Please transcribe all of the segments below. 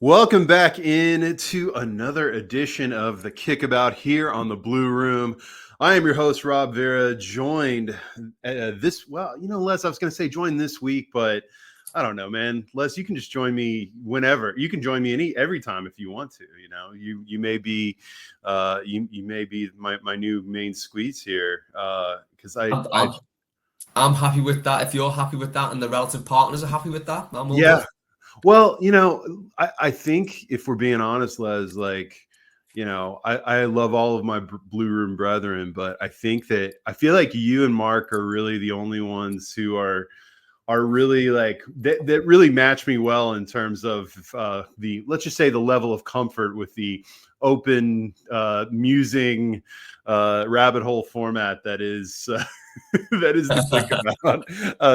Welcome back into another edition of the Kickabout here on the Blue Room. I am your host, Rob Vera, joined Les, I was going to say join this week, but I don't know, man. Les, you can just join me whenever. You can join me every time if you want to. You know, you may be you may be my new main squeeze here because I'm happy with that. If you're happy with that and the relative partners are happy with that, I'm all yeah. good. Well, I think if we're being honest, Les, I love all of my Blue Room brethren, but I feel like you and Mark are really the only ones who are really like that really match me well in terms of let's just say the level of comfort with the open musing rabbit hole format that is that is the Kickabout.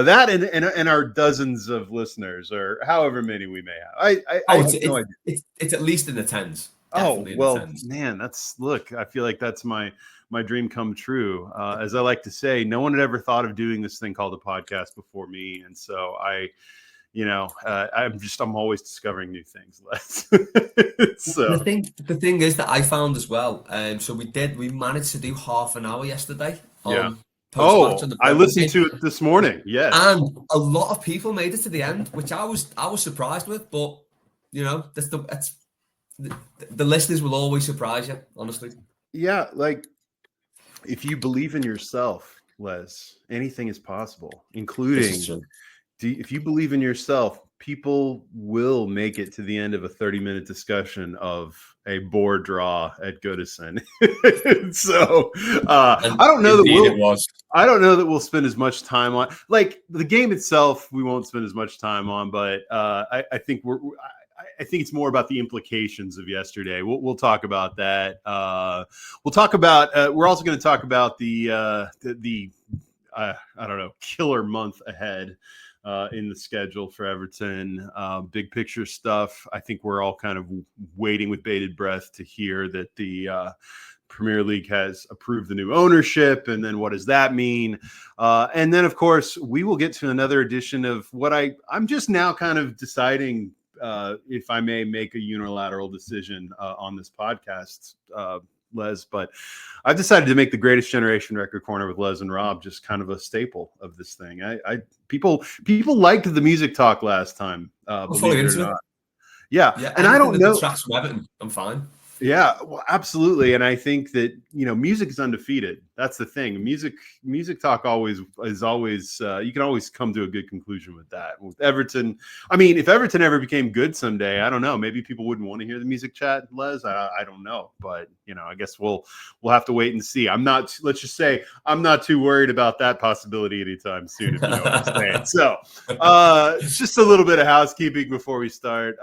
That and our dozens of listeners or however many we may have. I have no idea. It's at least in the tens. Oh, Definitely in the well, tens. man, I feel like that's my dream come true. As I like to say, no one had ever thought of doing this thing called a podcast before me. And so I'm always discovering new things. So The thing is that I found as well. So we managed to do half an hour yesterday yeah. on post match Oh, on the I Brentford listened game, to it this morning. Yes. and a lot of people made it to the end, which I was surprised with. But the listeners will always surprise you, honestly. Yeah, like if you believe in yourself, Les, anything is possible, This is including true. if you believe in yourself, people will make it to the end of a 30-minute discussion of a board draw at Goodison. So And I don't know that indeed, it was. I don't know that we'll spend as much time on like the game itself. We won't spend as much time on, but I think I think it's more about the implications of yesterday. We'll talk about that. We'll talk about. We're also going to talk about the I don't know, killer month ahead in the schedule for Everton. Big picture stuff. I think we're all kind of waiting with bated breath to hear that the Premier League has approved the new ownership, and then what does that mean? And then, of course, we will get to another edition of what I'm just now kind of deciding if I may make a unilateral decision on this podcast. Les, but I've decided to make the Greatest Generation Record Corner with Les and Rob just kind of a staple of this thing. People liked the music talk last time, I'm believe fully it or into it. not. Yeah, Yeah, and I anything don't that know. detracts from Everton, I'm fine. Yeah, well, absolutely, and I think that music is undefeated. That's the thing. Music talk is always you can always come to a good conclusion with that. With Everton, I mean, if Everton ever became good someday, I don't know. Maybe people wouldn't want to hear the music chat, Les. I don't know, but I guess we'll have to wait and see. Let's just say I'm not too worried about that possibility anytime soon. If you know what I'm saying. So, just a little bit of housekeeping before we start.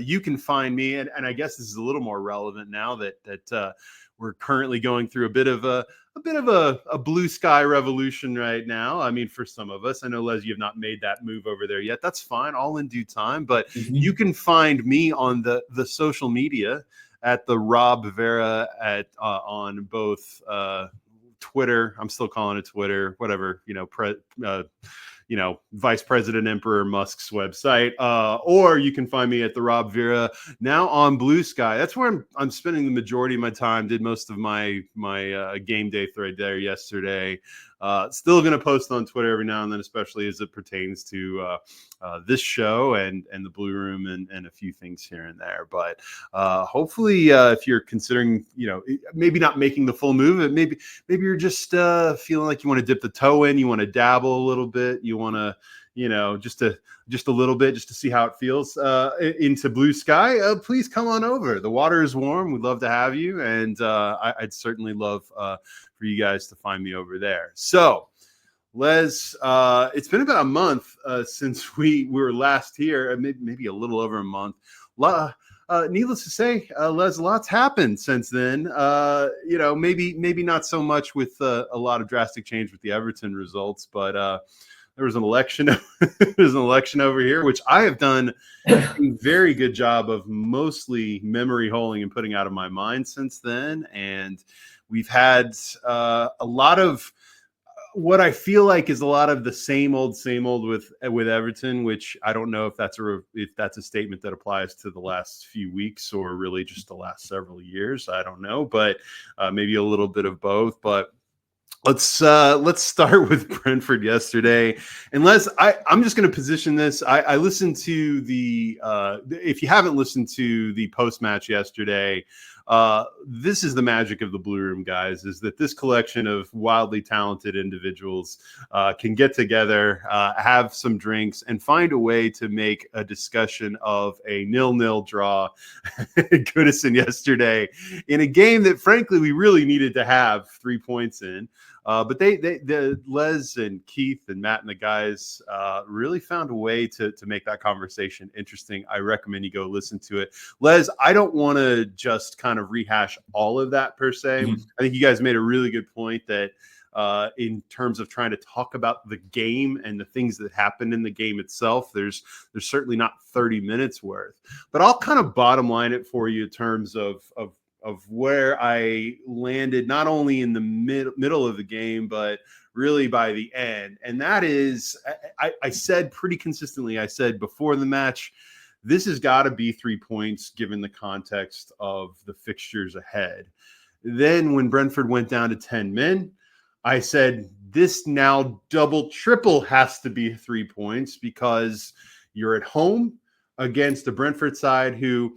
You can find me, and I guess this is a little more relevant now that we're currently going through a bit of a blue sky revolution right now. I mean, for some of us, I know, Les, you have not made that move over there yet. That's fine, all in due time. But you can find me on the social media at the Rob Vera on both Twitter. I'm still calling it Twitter, whatever, Vice President Emperor Musk's website, or you can find me at the Rob Vera now on Blue Sky. That's where I'm spending the majority of my time. Did most of my game day thread there yesterday. Still going to post on Twitter every now and then, especially as it pertains to this show and the Blue Room and a few things here and there. But hopefully, if you're considering, maybe not making the full move, maybe you're just feeling like you want to dip the toe in, you want to dabble a little bit, you want to, just a little bit, just to see how it feels into Blue Sky. Please come on over. The water is warm. We'd love to have you, and I'd certainly love for you guys to find me over there. So, Les, it's been about a month since we were last here, maybe a little over a month. Needless to say, Les, lots happened since then. Maybe not so much with a lot of drastic change with the Everton results, but there was an election. There's an election over here, which I have done a very good job of mostly memory holing and putting out of my mind since then. And we've had a lot of what I feel like is a lot of the same old with Everton, which I don't know if that's a statement that applies to the last few weeks or really just the last several years. I don't know, but maybe a little bit of both. But let's start with Brentford yesterday. Unless I'm just going to position this. I listened to the if you haven't listened to the post match yesterday, this is the magic of the Blue Room, guys. Is that this collection of wildly talented individuals can get together, have some drinks, and find a way to make a discussion of a 0-0 draw at Goodison yesterday in a game that, frankly, we really needed to have 3 points in. But the Les and Keith and Matt and the guys really found a way to make that conversation interesting. I recommend you go listen to it. Les, I don't want to just kind of rehash all of that per se. Mhm. I think you guys made a really good point that in terms of trying to talk about the game and the things that happened in the game itself, there's certainly not 30 minutes worth. But I'll kind of bottom line it for you in terms of where I landed, not only in the middle of the game, but really by the end. And that is, I said pretty consistently, I said before the match, this has got to be 3 points given the context of the fixtures ahead. Then when Brentford went down to 10 men, I said, this now double, triple has to be 3 points because you're at home against the Brentford side who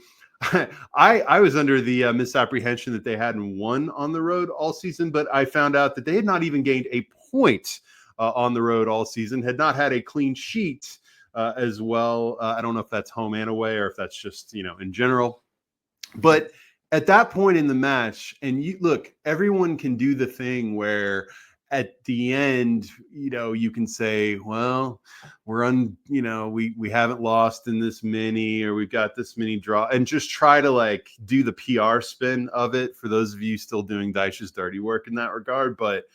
I was under the misapprehension that they hadn't won on the road all season, but I found out that they had not even gained a point on the road all season, had not had a clean sheet as well. I don't know if that's home and away or if that's just, in general. But at that point in the match, and you look, everyone can do the thing where at the end, you can say, well, we haven't lost in this many, or we've got this many draw, and just try to do the PR spin of it for those of you still doing Dyche's dirty work in that regard. But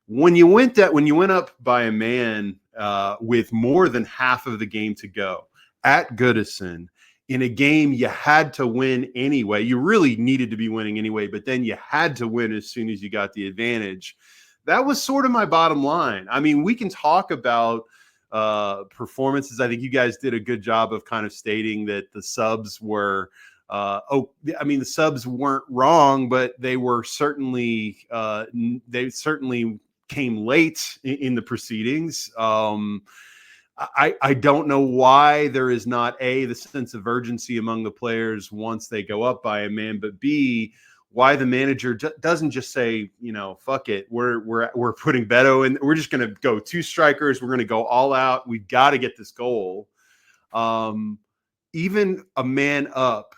when you went up by a man with more than half of the game to go at Goodison, in a game you had to win anyway, you really needed to be winning anyway, but then you had to win as soon as you got the advantage. That was sort of my bottom line. I mean, we can talk about performances. I think you guys did a good job of kind of stating that the subs were the subs weren't wrong, but they were certainly came late in the proceedings. I don't know why there is not the sense of urgency among the players once they go up by a man, but B, why the manager doesn't just say, fuck it, we're putting Beto in, we're just going to go 2 strikers, we're going to go all out, we've got to get this goal. Even a man up,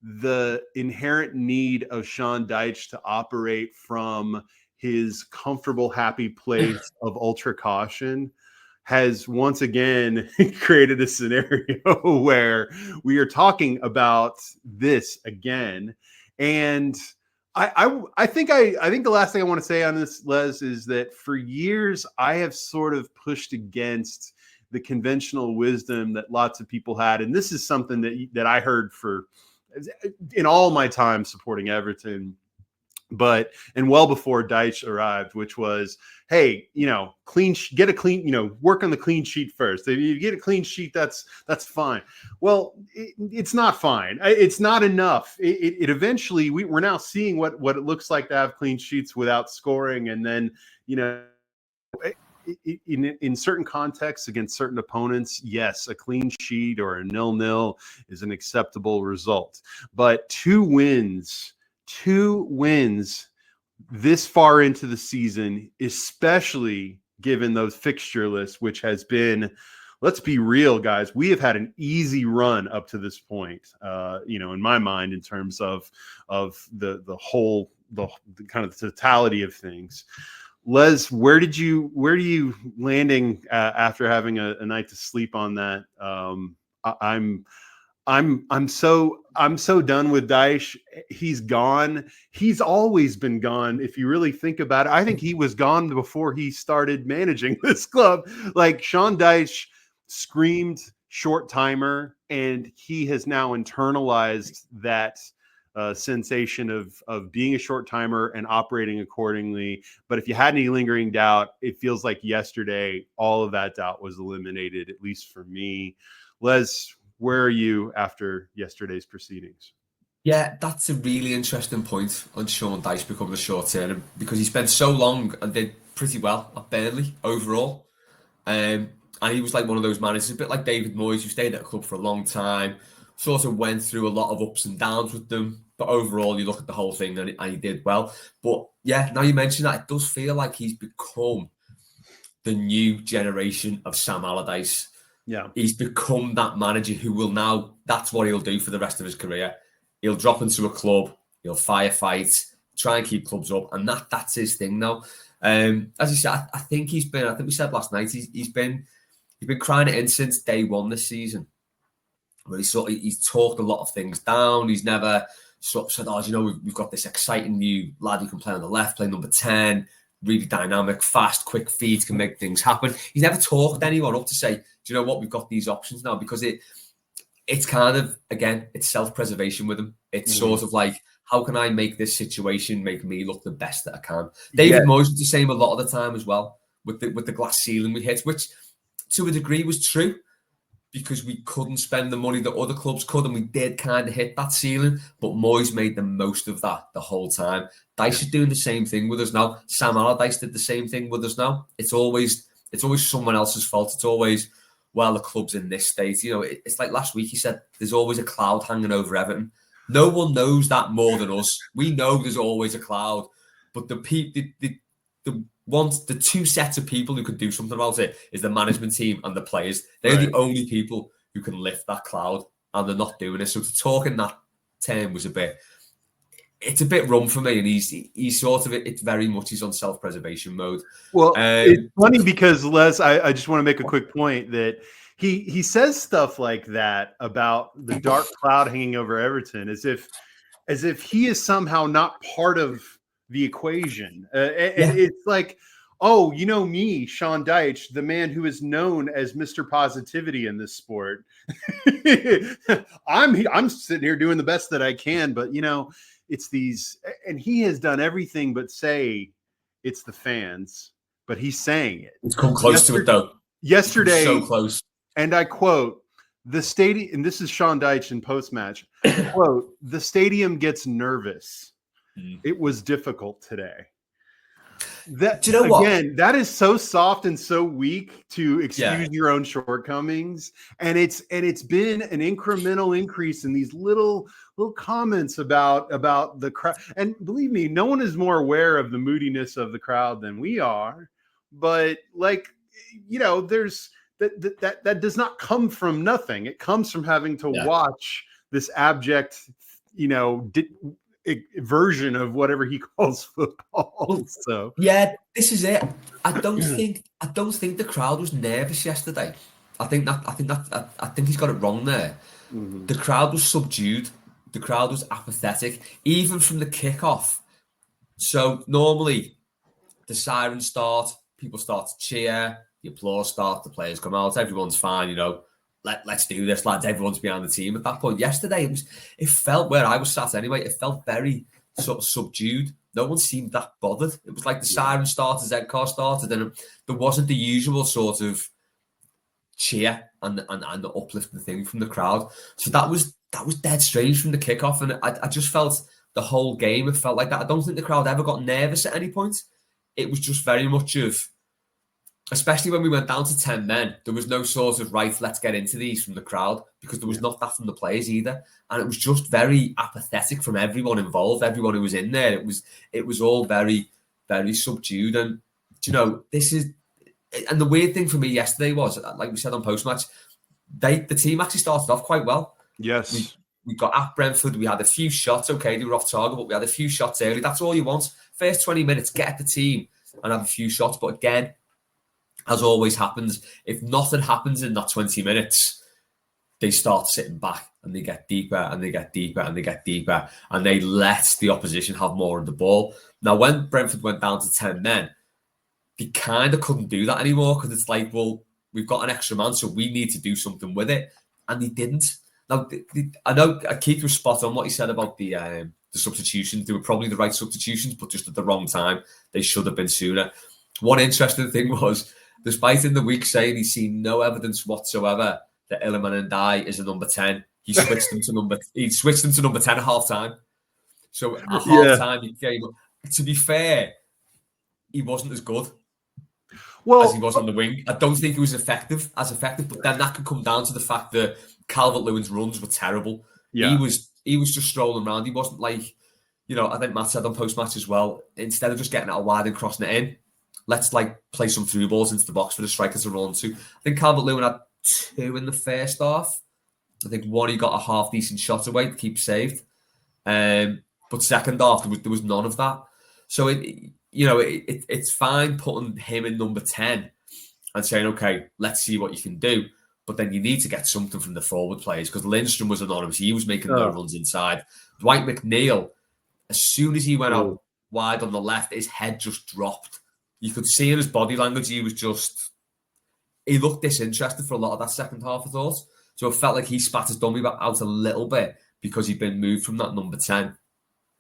the inherent need of Sean Dyche to operate from his comfortable, happy place of ultra caution has once again created a scenario where we are talking about this again. And I think the last thing I want to say on this, Les, is that for years I have sort of pushed against the conventional wisdom that lots of people had, and this is something that I heard in all my time supporting Everton, and well before Dyche arrived, which was, hey, get a clean, work on the clean sheet first. If you get a clean sheet, that's fine. Well, it's not fine. It's not enough. It eventually, we're now seeing what it looks like to have clean sheets without scoring. And then, in certain contexts against certain opponents, yes, a clean sheet or a 0-0 is an acceptable result. But two wins this far into the season, especially given those fixture lists, which has been, let's be real, guys, we have had an easy run up to this point, in my mind, in terms of the whole, the kind of the totality of things. Les, where are you landing after having a night to sleep on that? I'm so done with Dyche. He's gone. He's always been gone. If you really think about it, I think he was gone before he started managing this club. Like, Sean Dyche screamed short timer, and he has now internalized that sensation of being a short timer and operating accordingly. But if you had any lingering doubt, it feels like yesterday all of that doubt was eliminated, at least for me. Les, where are you after yesterday's proceedings? Yeah, that's a really interesting point on Sean Dyche becoming a short term because he spent so long and did pretty well at Burnley overall. And he was like one of those managers, a bit like David Moyes, who stayed at a club for a long time, sort of went through a lot of ups and downs with them. But overall, you look at the whole thing and he did well. But yeah, now you mention that, it does feel like he's become the new generation of Sam Allardyce. Yeah. He's become that manager who will now, that's what he'll do for the rest of his career. He'll drop into a club, he'll firefight, try and keep clubs up, and that's his thing now. As you said, I think we said last night, he's been crying it in since day one this season. Where he's talked a lot of things down. He's never sort of said, "Oh, you know, we've got this exciting new lad who can play on the left, play number 10, really dynamic, fast, quick feet, can make things happen." He's never talked anyone up to say, "Do you know what? We've got these options now," because it's kind of, again, it's self-preservation with him. It's sort of like, how can I make this situation make me look the best that I can? David Moyes was the same a lot of the time as well, with the glass ceiling we hit, which to a degree was true because we couldn't spend the money that other clubs could, and we did kind of hit that ceiling, but Moyes made the most of that the whole time. Dyche is doing the same thing with us now. Sam Allardyce did the same thing with us now. It's always someone else's fault. It's always, well, the club's in this state. You know, it's like last week he said, there's always a cloud hanging over Everton. No one knows that more than us. We know there's always a cloud, but the two sets of people who can do something about it is the management team and the players. They're the only people who can lift that cloud, and they're not doing it. So to talk in that term was it's a bit rum for me, and he's sort of, it's very much he's on self-preservation mode. Well, it's funny because Les, I just want to make a quick point that he says stuff like that about the dark cloud hanging over Everton as if he is somehow not part of the equation. And it's like, oh, you know me, Sean Dyche, the man who is known as Mr. Positivity in this sport. I'm sitting here doing the best that I can, but you know, it's these, and he has done everything but say it's the fans, but he's saying it. It's come close to it though. Yesterday, so close. And I quote, the stadium, and this is Sean Dyche in post-match, quote, the stadium gets nervous. It was difficult today. That, do you know again, that is so soft and so weak to excuse your own shortcomings. And it's been an incremental increase in these little comments about the crowd. And believe me, no one is more aware of the moodiness of the crowd than we are. But like, you know, there's that does not come from nothing. It comes from having to watch this abject, you know, version of whatever he calls football. So yeah, this is it. I don't think the crowd was nervous yesterday. I think he's got it wrong there. The crowd was subdued. The crowd was apathetic, even from the kickoff. So normally the sirens start, people start to cheer, the applause starts, the players come out, everyone's fine, you know. Let's do this, lads. Everyone's behind the team. At that point, yesterday, it felt, where I was sat anyway, it felt very sort of subdued. No one seemed that bothered. It was like the siren started, Z-car started, and there wasn't the usual sort of cheer and the uplifting thing from the crowd. So that was dead strange from the kickoff, and I just felt the whole game, it felt like that. I don't think the crowd ever got nervous at any point. It was just very much of, especially when we went down to 10 men, there was no sort of, right, let's get into these from the crowd, because there was not that from the players either. And it was just very apathetic from everyone involved, everyone who was in there. It was all very, very subdued. And, you know, and the weird thing for me yesterday was, like we said on post-match, the team actually started off quite well. Yes. We got at Brentford, we had a few shots. Okay, they were off target, but we had a few shots early. That's all you want. First 20 minutes, get at the team and have a few shots. But again, as always happens, if nothing happens in that 20 minutes, they start sitting back and they get deeper and they get deeper and they get deeper, and they let the opposition have more of the ball. Now, when Brentford went down to 10 men, they kind of couldn't do that anymore, because it's like, well, we've got an extra man, so we need to do something with it. And they didn't. Now, I know Keith was spot on what he said about the substitutions. They were probably the right substitutions, but just at the wrong time. They should have been sooner. One interesting thing was, despite in the week saying he's seen no evidence whatsoever that Iliman Ndiaye is a number 10, he switched them to number 10 at half time. So at half time, he came up. To be fair, he wasn't as good as he was on the wing. I don't think he was effective, but then that could come down to the fact that Calvert-Lewin's runs were terrible. Yeah. He was just strolling around. He wasn't like, I think Matt said on post-match as well, instead of just getting it out wide and crossing it in, let's play some through balls into the box for the striker to run to. I think Calvert-Lewin had 2 in the first half. I think 1 he got a half decent shot away to keep saved. But second half there was none of that. So it's fine putting him in number 10 and saying, okay, let's see what you can do. But then you need to get something from the forward players, because Lindstrom was anonymous. He was making no runs inside. Dwight McNeil, as soon as he went out wide on the left, his head just dropped. You could see in his body language, he looked disinterested for a lot of that second half, I thought. So it felt like he spat his dummy out a little bit because he'd been moved from that number 10.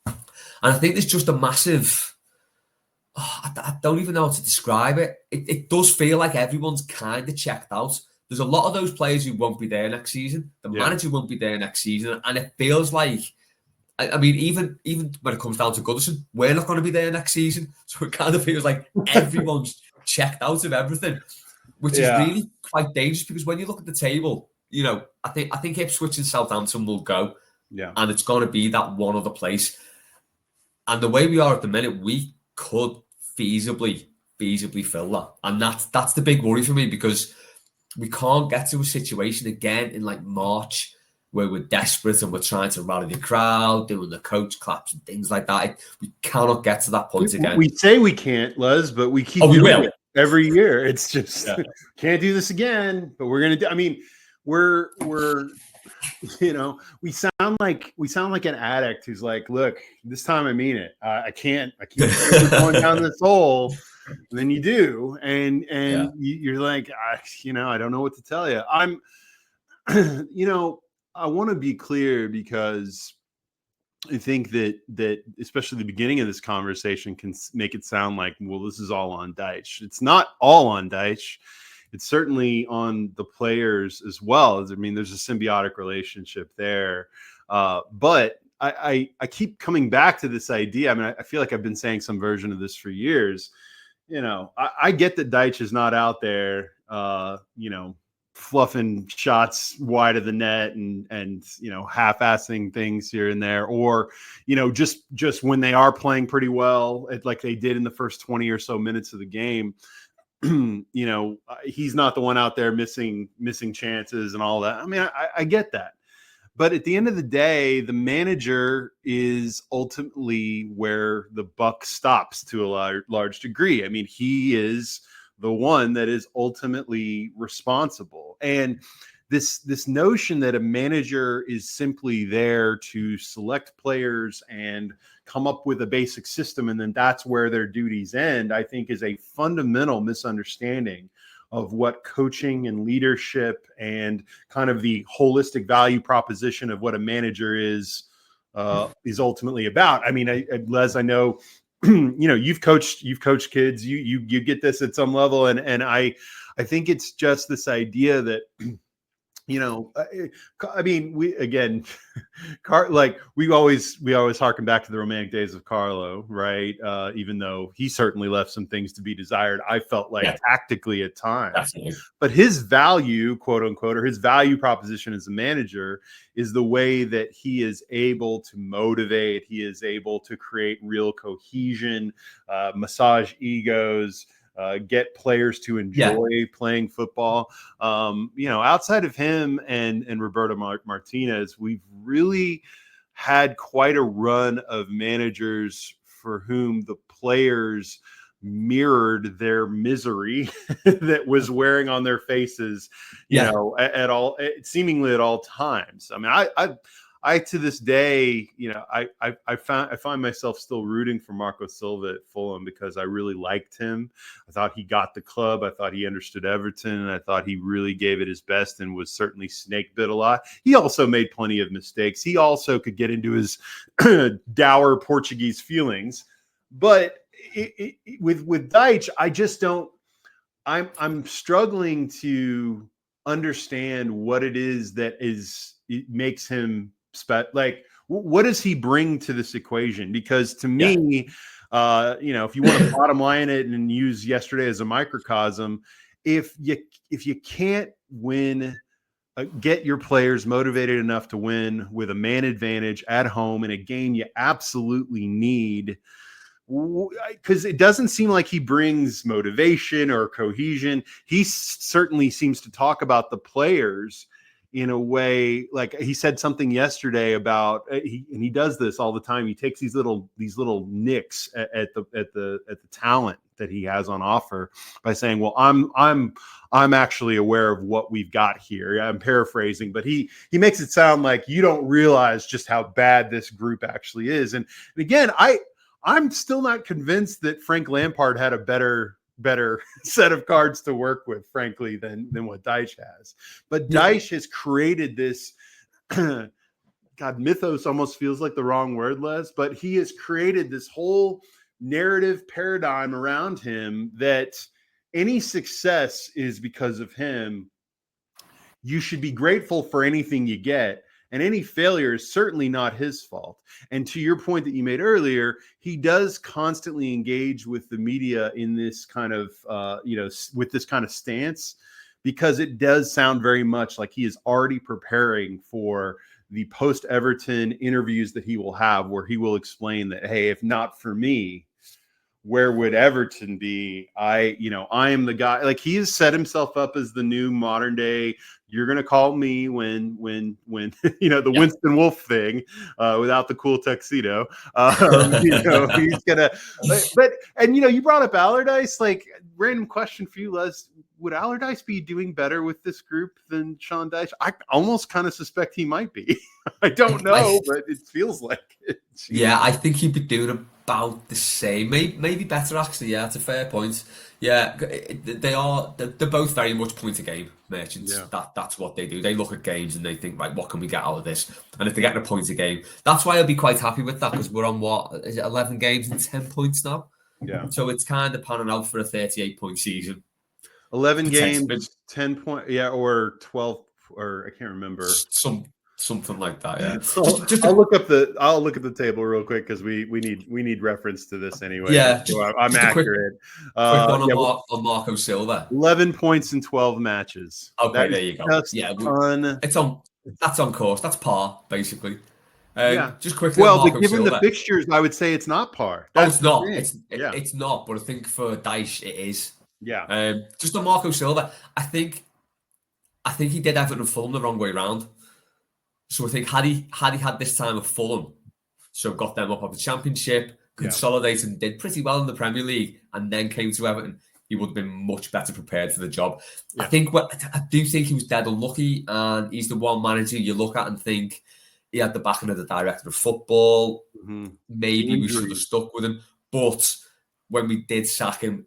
And I think there's just a massive... I don't even know how to describe it. It does feel like everyone's kind of checked out. There's a lot of those players who won't be there next season. The manager won't be there next season. And it feels like... I mean, even when it comes down to Goodison, we're not going to be there next season. So it kind of feels like everyone's checked out of everything, which is really quite dangerous, because when you look at the table, I think Ipswich and Southampton will go, and it's going to be that one other place. And the way we are at the minute, we could feasibly fill that, and that's the big worry for me, because we can't get to a situation again in March where we're desperate and we're trying to rally the crowd, doing the coach claps and things like that. We cannot get to that point again. We say we can't, Les, but we keep doing it every year. It's just can't do this again, but we're gonna do. I mean, we're we sound like an addict who's like, look, this time I mean it. I can't keep going down this hole. And then you do, and you're like, I don't know what to tell you. I want to be clear, because I think that especially the beginning of this conversation can make it sound like, well, this is all on Dyche. It's not all on Dyche. It's certainly on the players as well. I mean, there's a symbiotic relationship there. But I keep coming back to this idea. I mean, I feel like I've been saying some version of this for years. I get that Dyche is not out there, fluffing shots wide of the net and half-assing things here and there, or just when they are playing pretty well, like they did in the first 20 or so minutes of the game, he's not the one out there missing chances and all that. I mean, I get that, but at the end of the day, the manager is ultimately where the buck stops to a large degree. I mean, he is the one that is ultimately responsible. And this notion that a manager is simply there to select players and come up with a basic system, and then that's where their duties end, I think is a fundamental misunderstanding of what coaching and leadership and kind of the holistic value proposition of what a manager is ultimately about. I mean, Les, I know, you've coached kids, you get this at some level. And I think it's just this idea that, I mean, we always harken back to the romantic days of Carlo, right? Even though he certainly left some things to be desired, I felt like tactically at times. Absolutely. But his value, quote unquote, or his value proposition as a manager is the way that he is able to motivate, he is able to create real cohesion, massage egos, get players to enjoy playing football. Outside of him and Roberto Martinez, we've really had quite a run of managers for whom the players mirrored their misery that was wearing on their faces, seemingly at all times. I mean, I to this day, I find myself still rooting for Marco Silva at Fulham because I really liked him. I thought he got the club. I thought he understood Everton, and I thought he really gave it his best and was certainly snake bit a lot. He also made plenty of mistakes. He also could get into his dour Portuguese feelings, but with Deitch, I just don't. I'm struggling to understand what it is that it makes him like. What does he bring to this equation? Because to me, if you want to bottom line it and use yesterday as a microcosm, if you can't win, get your players motivated enough to win with a man advantage at home in a game you absolutely need, because it doesn't seem like he brings motivation or cohesion. He certainly seems to talk about the players in a way, like he said something yesterday about and he does this all the time. He takes these little nicks at the talent that he has on offer by saying, well, I'm actually aware of what we've got here. I'm paraphrasing, but he makes it sound like you don't realize just how bad this group actually is. And again, I'm still not convinced that Frank Lampard had a better set of cards to work with, frankly, than what Deitch has. But Deitch has created this God, mythos almost feels like the wrong word, Les, but he has created this whole narrative paradigm around him that any success is because of him. You should be grateful for anything you get. And any failure is certainly not his fault. And to your point that you made earlier, he does constantly engage with the media in this kind of, with this kind of stance, because it does sound very much like he is already preparing for the post-Everton interviews that he will have, where he will explain that, hey, if not for me, where would Everton be? I am the guy. Like, he has set himself up as the new modern day. You're going to call me when the Winston Wolf thing, without the cool tuxedo. He's gonna. But you brought up Allardyce. Like, random question for you, Les. Would Allardyce be doing better with this group than Sean Dyche? I almost kind of suspect he might be. I don't know, but it feels like it. Yeah, I think he'd be doing about the same, maybe better actually. Yeah, it's a fair point. Yeah, they're both very much point of game merchants. Yeah. That's what they do. They look at games and they think, right, what can we get out of this? And if they get a point of game, that's why I'll be quite happy with that, because we're on 11 games and 10 points now. Yeah. So it's kind of panning out for a 38-point season. 11 games, 10 points, or 12, or I can't remember. Something like that, yeah. I'll look at the table real quick, because we need reference to this anyway. Yeah, so I'm accurate. Quick one on Marco Silva. 11 points in 12 matches. Okay, there you go. Yeah, that's on course. That's par, basically. Just quickly. Well, but given the fixtures, I would say it's not par. It's not. It's not. But I think for Dyche, it is. Yeah. Just on Marco Silva, I think he did Everton and Fulham the wrong way around. So I think had he had this time at Fulham, so got them up on the Championship, consolidated and did pretty well in the Premier League, and then came to Everton, he would have been much better prepared for the job. Yeah. I do think he was dead unlucky, and he's the one manager you look at and think he had the backing of the director of football. Mm-hmm. Maybe we should have stuck with him. But when we did sack him,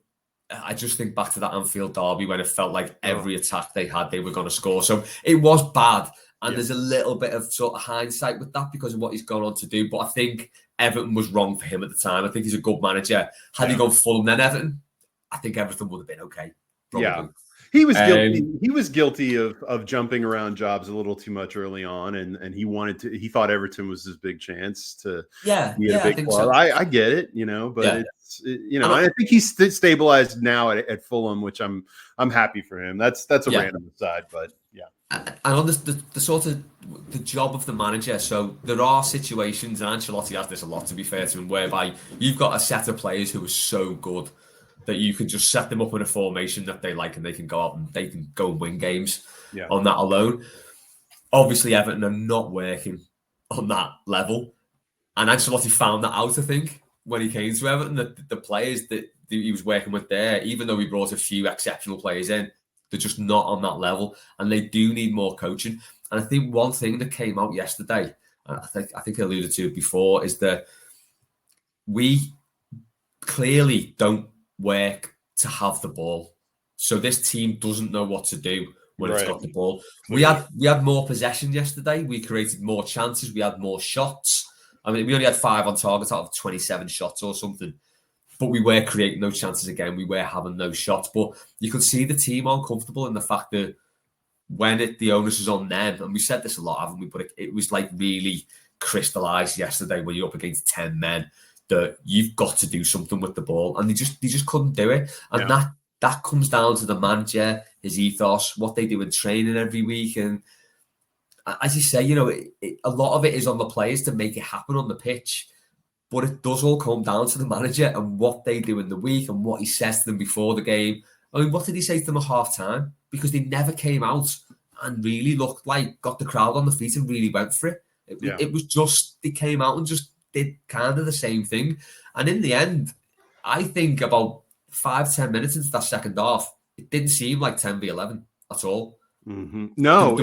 I just think back to that Anfield derby when it felt like every attack they had, they were going to score. So it was bad. And there's a little bit of sort of hindsight with that because of what he's gone on to do. But I think Everton was wrong for him at the time. I think he's a good manager. Had he gone Fulham then Everton, I think Everton would have been okay. Probably. Yeah. He was guilty. He was guilty of jumping around jobs a little too much early on, and he thought Everton was his big chance to be a big club. So. I get it, but it's I think he's stabilized now at Fulham, which I'm happy for him. That's a random aside, but yeah. And on the sort of the job of the manager, so there are situations, and Ancelotti has this a lot, to be fair to him, whereby you've got a set of players who are so good that you can just set them up in a formation that they like, and they can go out and they can go and win games on that alone. Obviously, Everton are not working on that level, and Ancelotti found that out, I think, when he came to Everton, that the players that he was working with there, even though he brought a few exceptional players in, they're just not on that level, and they do need more coaching. And I think one thing that came out yesterday, I think I alluded to it before, is that we clearly don't work to have the ball. So this team doesn't know what to do when it's got the ball. We had more possession yesterday. We created more chances. We had more shots. I mean, we only had 5 on target out of 27 shots or something. But we were creating those chances again. We were having those shots. But you could see the team uncomfortable in the fact that when the onus was on them, and we said this a lot, haven't we? But it was like really crystallised yesterday when you're up against 10 men that you've got to do something with the ball. And they just couldn't do it. And that comes down to the manager, his ethos, what they do in training every week. And as you say, a lot of it is on the players to make it happen on the pitch. But it does all come down to the manager and what they do in the week and what he says to them before the game. I mean, what did he say to them at half-time? Because they never came out and really looked like, got the crowd on the feet and really went for it. It was just, they came out and just did kind of the same thing. And in the end, I think about 5-10 minutes into that second half, it didn't seem like 10v11 at all. Mm-hmm. No,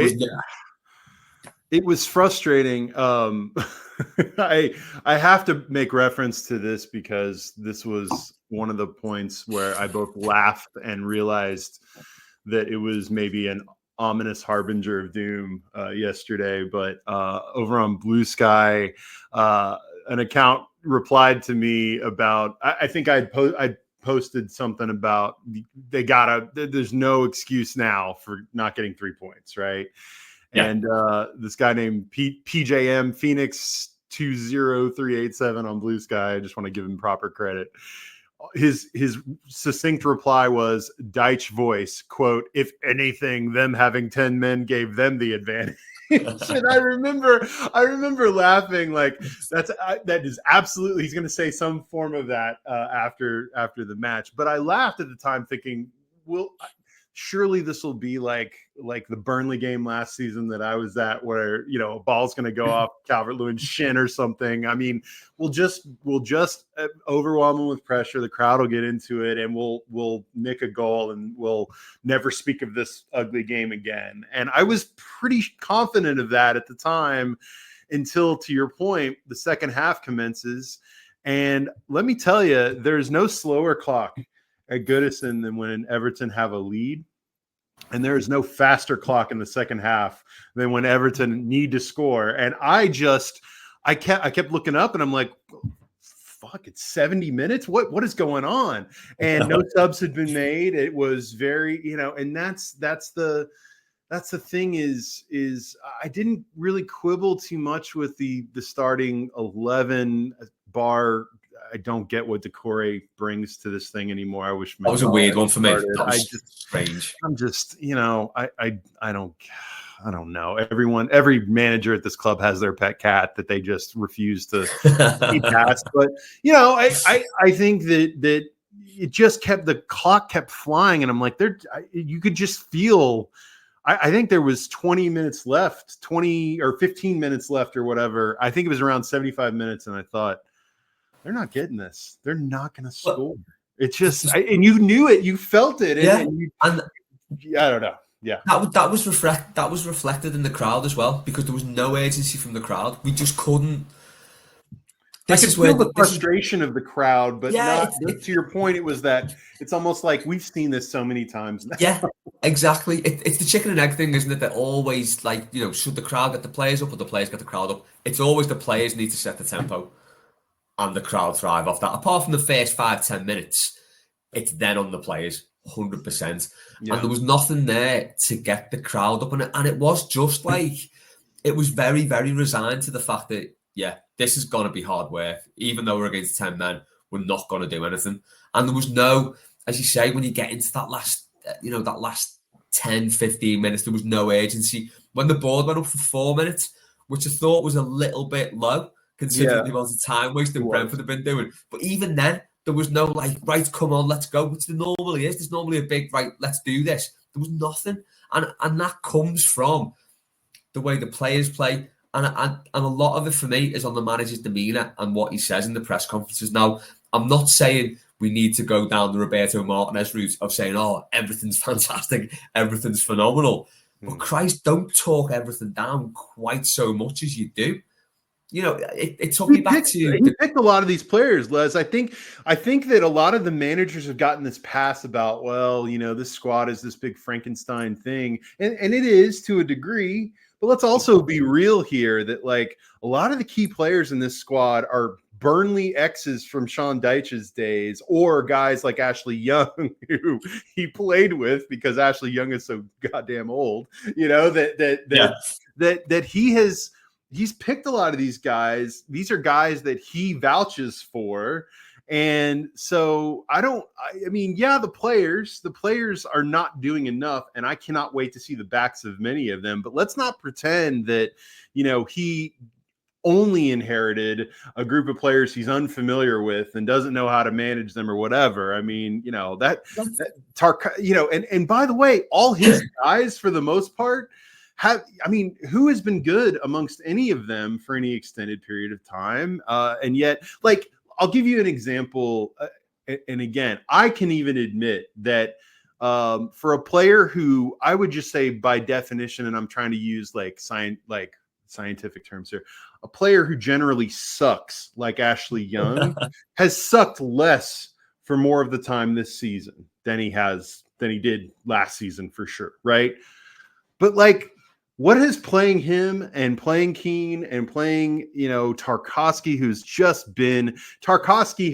it was frustrating. I have to make reference to this because this was one of the points where I both laughed and realized that it was maybe an ominous harbinger of doom yesterday. But over on Blue Sky, an account replied to me about, I think I'd posted something about there's no excuse now for not getting 3 points, right? Yeah. And this guy named PJM Phoenix 20387 on Blue Sky, I just want to give him proper credit. His succinct reply was Deitch voice, quote, "If anything, them having 10 men gave them the advantage." And I remember laughing like that is absolutely, he's going to say some form of that after the match. But I laughed at the time thinking, well, surely this will be like the Burnley game last season that I was at, where a ball's going to go off Calvert-Lewin's shin or something. I mean, we'll just overwhelm them with pressure. The crowd will get into it, and we'll nick a goal, and we'll never speak of this ugly game again. And I was pretty confident of that at the time, until, to your point, the second half commences. And let me tell you, there's no slower clock at Goodison than when Everton have a lead. And there is no faster clock in the second half than when Everton need to score. And I kept looking up, and I'm like, fuck, it's 70 minutes. What is going on? And no subs had been made. It was very, and that's the thing is I didn't really quibble too much with the starting 11 bar. I don't get what Decore brings to this thing anymore. I wish that was a weird one for me. That was strange. I'm just, I don't know. Every manager at this club has their pet cat that they just refuse to keep past. But I think that it just the clock kept flying, and I'm like, you could just feel. I think there was 20 minutes left, 20 or 15 minutes left or whatever. I think it was around 75 minutes, and I thought, they're not getting this. They're not going to score. It's just, and you knew it. You felt it. And I don't know. Yeah, that was reflected in the crowd as well, because there was no urgency from the crowd. We just couldn't. This is where the frustration of the crowd, but not to your point. It was that it's almost like we've seen this so many times now. Yeah, exactly. It's the chicken and egg thing, isn't it? That always, like, should the crowd get the players up or the players get the crowd up? It's always the players need to set the tempo, and the crowd thrive off that. Apart from the first 5-10 minutes, it's then on the players, 100%. Yeah. And there was nothing there to get the crowd up. And it was just like, it was very, very resigned to the fact that, this is going to be hard work. Even though we're against 10 men, we're not going to do anything. And there was no, as you say, when you get into that last 10, 15 minutes, there was no urgency. When the board went up for 4 minutes, which I thought was a little bit low, considering the amount of time wasting Brentford have been doing. But even then, there was no right, come on, let's go, which there normally is. There's normally a big, right, let's do this. There was nothing. And that comes from the way the players play. And a lot of it for me is on the manager's demeanour and what he says in the press conferences. Now, I'm not saying we need to go down the Roberto Martinez route of saying, everything's fantastic, everything's phenomenal. But Christ, don't talk everything down quite so much as you do. it took me back to he picked a lot of these players, Les. I think that a lot of the managers have gotten this pass about, well, this squad is this big Frankenstein thing, and it is to a degree. But let's also be real here that like a lot of the key players in this squad are Burnley X's from Sean Dyche's days, or guys like Ashley Young, who he played with because Ashley Young is so goddamn old. That he's picked a lot of these guys. These are guys that he vouches for. And so the players are not doing enough, and I cannot wait to see the backs of many of them. But let's not pretend that, he only inherited a group of players he's unfamiliar with and doesn't know how to manage them or whatever. I mean, and by the way, all his guys for the most part who has been good amongst any of them for any extended period of time? And yet, like, I'll give you an example. And again, I can even admit that for a player who I would just say by definition, and I'm trying to use scientific terms here, a player who generally sucks like Ashley Young has sucked less for more of the time this season than he did last season for sure. Right. But like, what is playing him and playing Keane and playing, Tarkowski, Tarkowski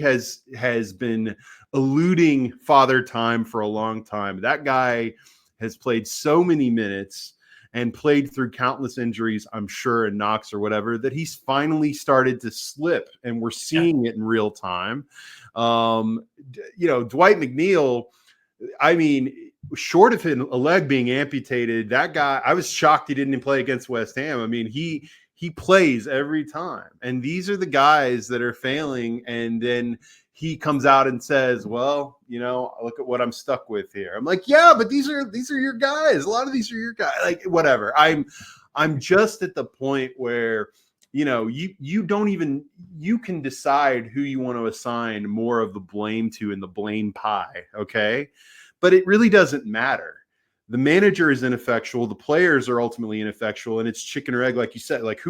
has been eluding Father Time for a long time. That guy has played so many minutes and played through countless injuries, I'm sure, in knocks or whatever, that he's finally started to slip, and we're seeing it in real time. Dwight McNeil, short of a leg being amputated, that guy, I was shocked he didn't play against West Ham. I mean, he plays every time. And these are the guys that are failing. And then he comes out and says, well, look at what I'm stuck with here. I'm like, yeah, but these are your guys. A lot of these are your guys. Like, whatever. I'm just at the point where, you can decide who you want to assign more of the blame to in the blame pie. Okay. But it really doesn't matter. The manager is ineffectual. The players are ultimately ineffectual, and it's chicken or egg, like you said. Like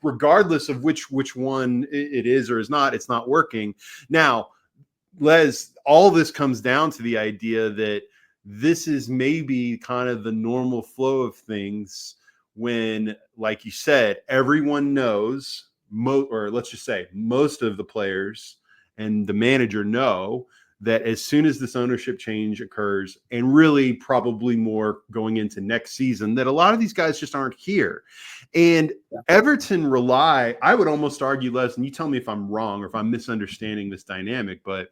regardless of which one it is or is not, it's not working. Now, Les, all this comes down to the idea that this is maybe kind of the normal flow of things when, like you said, everyone knows, or let's just say most of the players and the manager know that as soon as this ownership change occurs, and really probably more going into next season, that a lot of these guys just aren't here. And Everton I would almost argue, Les, and you tell me if I'm wrong or if I'm misunderstanding this dynamic, but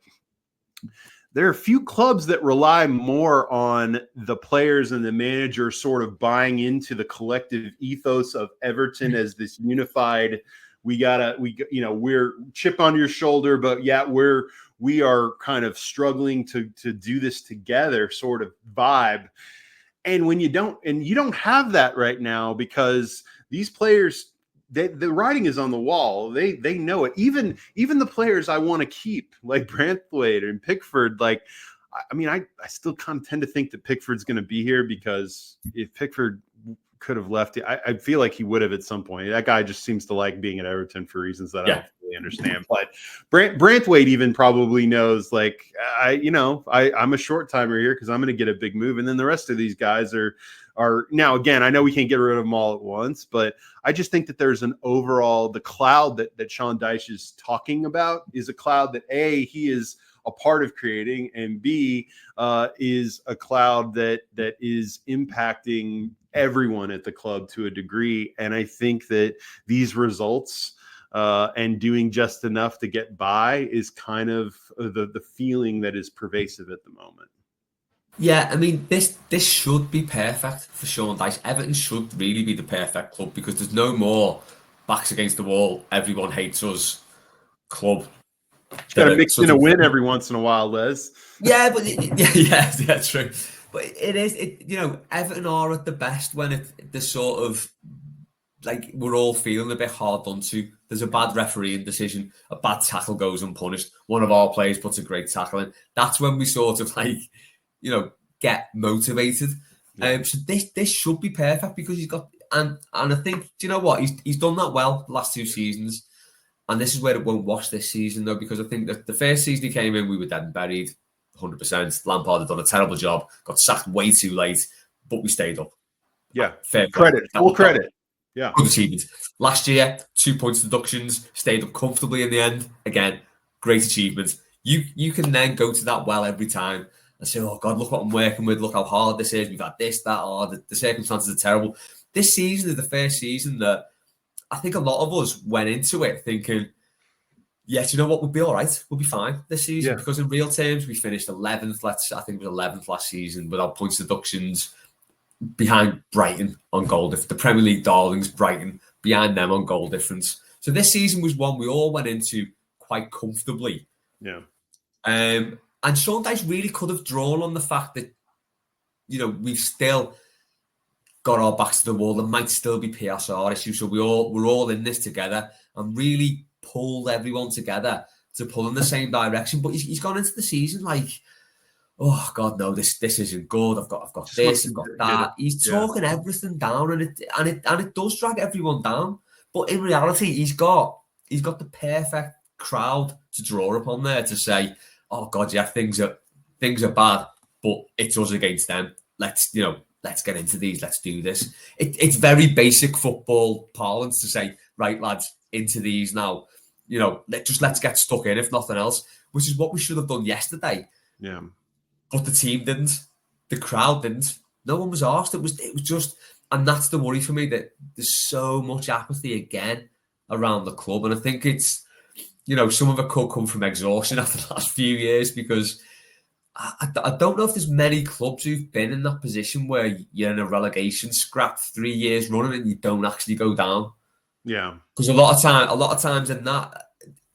there are a few clubs that rely more on the players and the manager sort of buying into the collective ethos of Everton as this unified, we're chip on your shoulder, but we are kind of struggling to do this together sort of vibe. And when you don't have that right now, because these players, the writing is on the wall. They know it. Even the players I want to keep, like Brentford and Pickford, like, I still kind of tend to think that Pickford's going to be here, because if Pickford could have left, I feel like he would have at some point. That guy just seems to like being at Everton for reasons that I don't really understand. But Brantwaite even probably knows, like, I'm a short timer here because I'm going to get a big move, and then the rest of these guys are now, again, I know we can't get rid of them all at once, but I just think that there's an overall, the cloud that Sean Dyche is talking about is a cloud that A, he is a part of creating, and B, is a cloud that is impacting everyone at the club to a degree. And I think that these results and doing just enough to get by is kind of the feeling that is pervasive at the moment. Yeah, this should be perfect for Sean Dyche. Everton should really be the perfect club, because there's no more backs against the wall, everyone hates us club. Got to mix in a win every once in a while, Les. Yeah, but yeah, true. But it is, Everton are at the best when the sort of, like, we're all feeling a bit hard done to. There's a bad refereeing decision, a bad tackle goes unpunished, one of our players puts a great tackle in. That's when we sort of, like, get motivated. Yeah. So this should be perfect, because he's got, and I think, do you know what? He's done that well the last 2 seasons. And this is where it won't wash this season, though, because I think that the first season he came in, we were dead and buried, 100%. Lampard had done a terrible job, got sacked way too late, but we stayed up. Yeah. Fair credit. Full credit. Yeah. Good achievement. Last year, 2 points deductions, stayed up comfortably in the end. Again, great achievement. You can then go to that well every time and say, oh, God, look what I'm working with. Look how hard this is. We've had this, that, the circumstances are terrible. This season is the first season that I think a lot of us went into it thinking, yeah, do you know what? We'll be all right. We'll be fine this season because in real terms, we finished 11th. I think it was 11th last season without points deductions behind Brighton on goal difference. The Premier League darlings, Brighton, behind them on goal difference. So this season was one we all went into quite comfortably. Yeah. And Sean Dyche really could have drawn on the fact that, we've still got our backs to the wall. There might still be PSR issues. So we're all in this together and really pulled everyone together to pull in the same direction. But he's gone into the season like, oh God, no, this isn't good. I've got this, I've got that. He's talking everything down, and it does drag everyone down. But in reality, he's got the perfect crowd to draw upon there to say, oh God, yeah, things are bad, but it's us against them. Let's get into these. Let's do this. It's very basic football parlance to say, right, lads, into these now. Let's get stuck in, if nothing else, which is what we should have done yesterday. Yeah. But the team didn't. The crowd didn't. No one was asked. It was just, and that's the worry for me, that there's so much apathy again around the club. And I think it's, some of it could come from exhaustion after the last few years, because I don't know if there's many clubs who've been in that position where you're in a relegation scrap 3 years running and you don't actually go down. Yeah. Because a lot of times in that,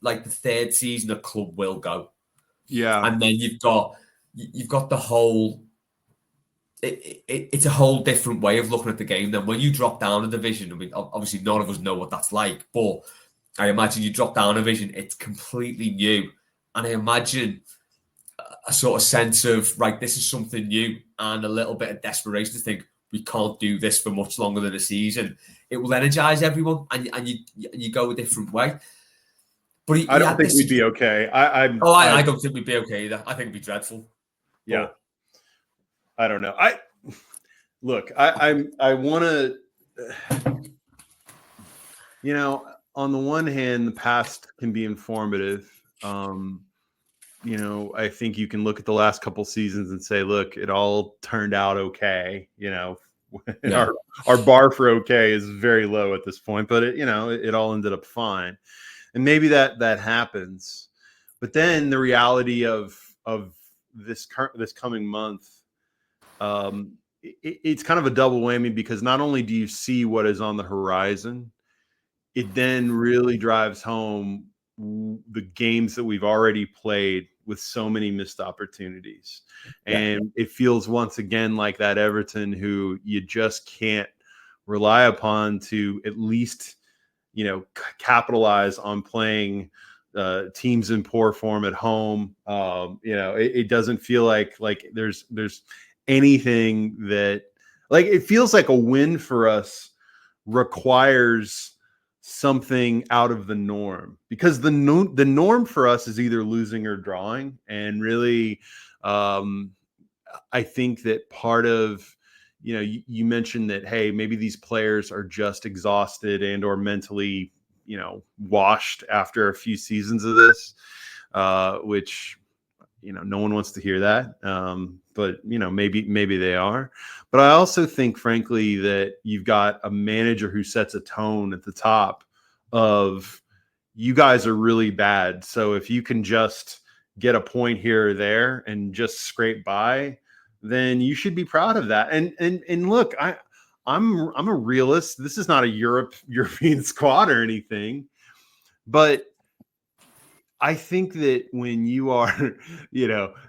like the third season, a club will go. Yeah. And then you've got the whole. It's a whole different way of looking at the game. Then when you drop down a division, I mean, obviously none of us know what that's like, but I imagine you drop down a division, it's completely new, and I imagine a sort of sense of, right, this is something new, and a little bit of desperation to think we can't do this for much longer than a season. It will energise everyone, and you go a different way. But I don't think we'd be okay. I don't think we'd be okay either. I think it'd be dreadful. Yeah. I don't know. I want to, on the one hand, the past can be informative. I think you can look at the last couple seasons and say, look, it all turned out okay. Our bar for okay is very low at this point, but it all ended up fine. And maybe that happens, but then the reality of this coming month, it's kind of a double whammy, because not only do you see what is on the horizon, it then really drives home the games that we've already played with so many missed opportunities. And it feels once again like that Everton, who you just can't rely upon to at least capitalize on playing teams in poor form at home. It doesn't feel like there's anything that, like, it feels like a win for us requires something out of the norm, because the norm for us is either losing or drawing. And really, I think that part of, you mentioned that, hey, maybe these players are just exhausted and or mentally, washed after a few seasons of this, which, no one wants to hear that. But, maybe they are. But I also think, frankly, that you've got a manager who sets a tone at the top of, you guys are really bad. So if you can just get a point here or there and just scrape by, then you should be proud of that. And look, I'm a realist. This is not a European squad or anything, but I think that when you are,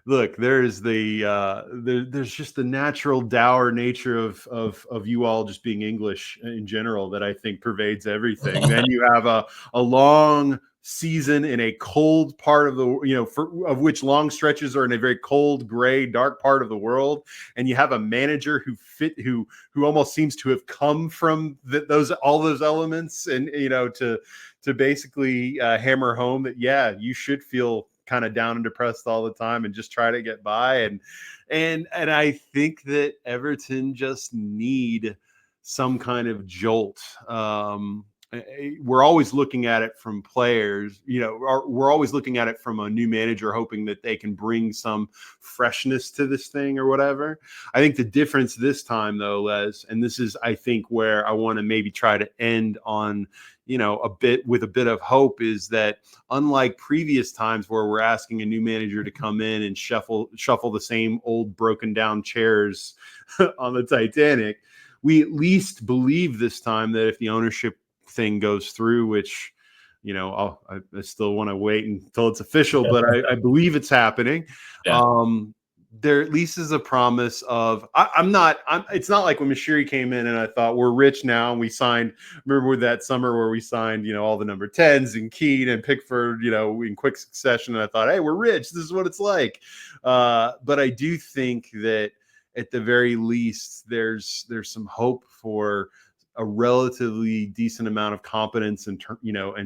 look, there's there's just the natural dour nature of you all just being English in general that I think pervades everything. Then you have a long season in a cold part of the, of which long stretches are in a very cold, gray, dark part of the world, and you have a manager who almost seems to have come from all those elements, and to basically hammer home that you should feel kind of down and depressed all the time and just try to get by, and I think that Everton just need some kind of jolt. We're always looking at it from players, we're always looking at it from a new manager, hoping that they can bring some freshness to this thing or whatever. I think the difference this time, though, Les, and this is, I think, where I want to maybe try to end on, a bit of hope, is that unlike previous times where we're asking a new manager to come in and shuffle the same old broken down chairs on the Titanic, we at least believe this time that if the ownership thing goes through, which I still want to wait until it's official, but I believe it's happening. There at least is a promise of it's not like when Mashiri came in and I thought we're rich now, and we signed, remember that summer where we signed all the number 10s and Keane and Pickford in quick succession, and I thought, hey, we're rich, this is what it's like. But I do think that at the very least there's some hope for a relatively decent amount of competence and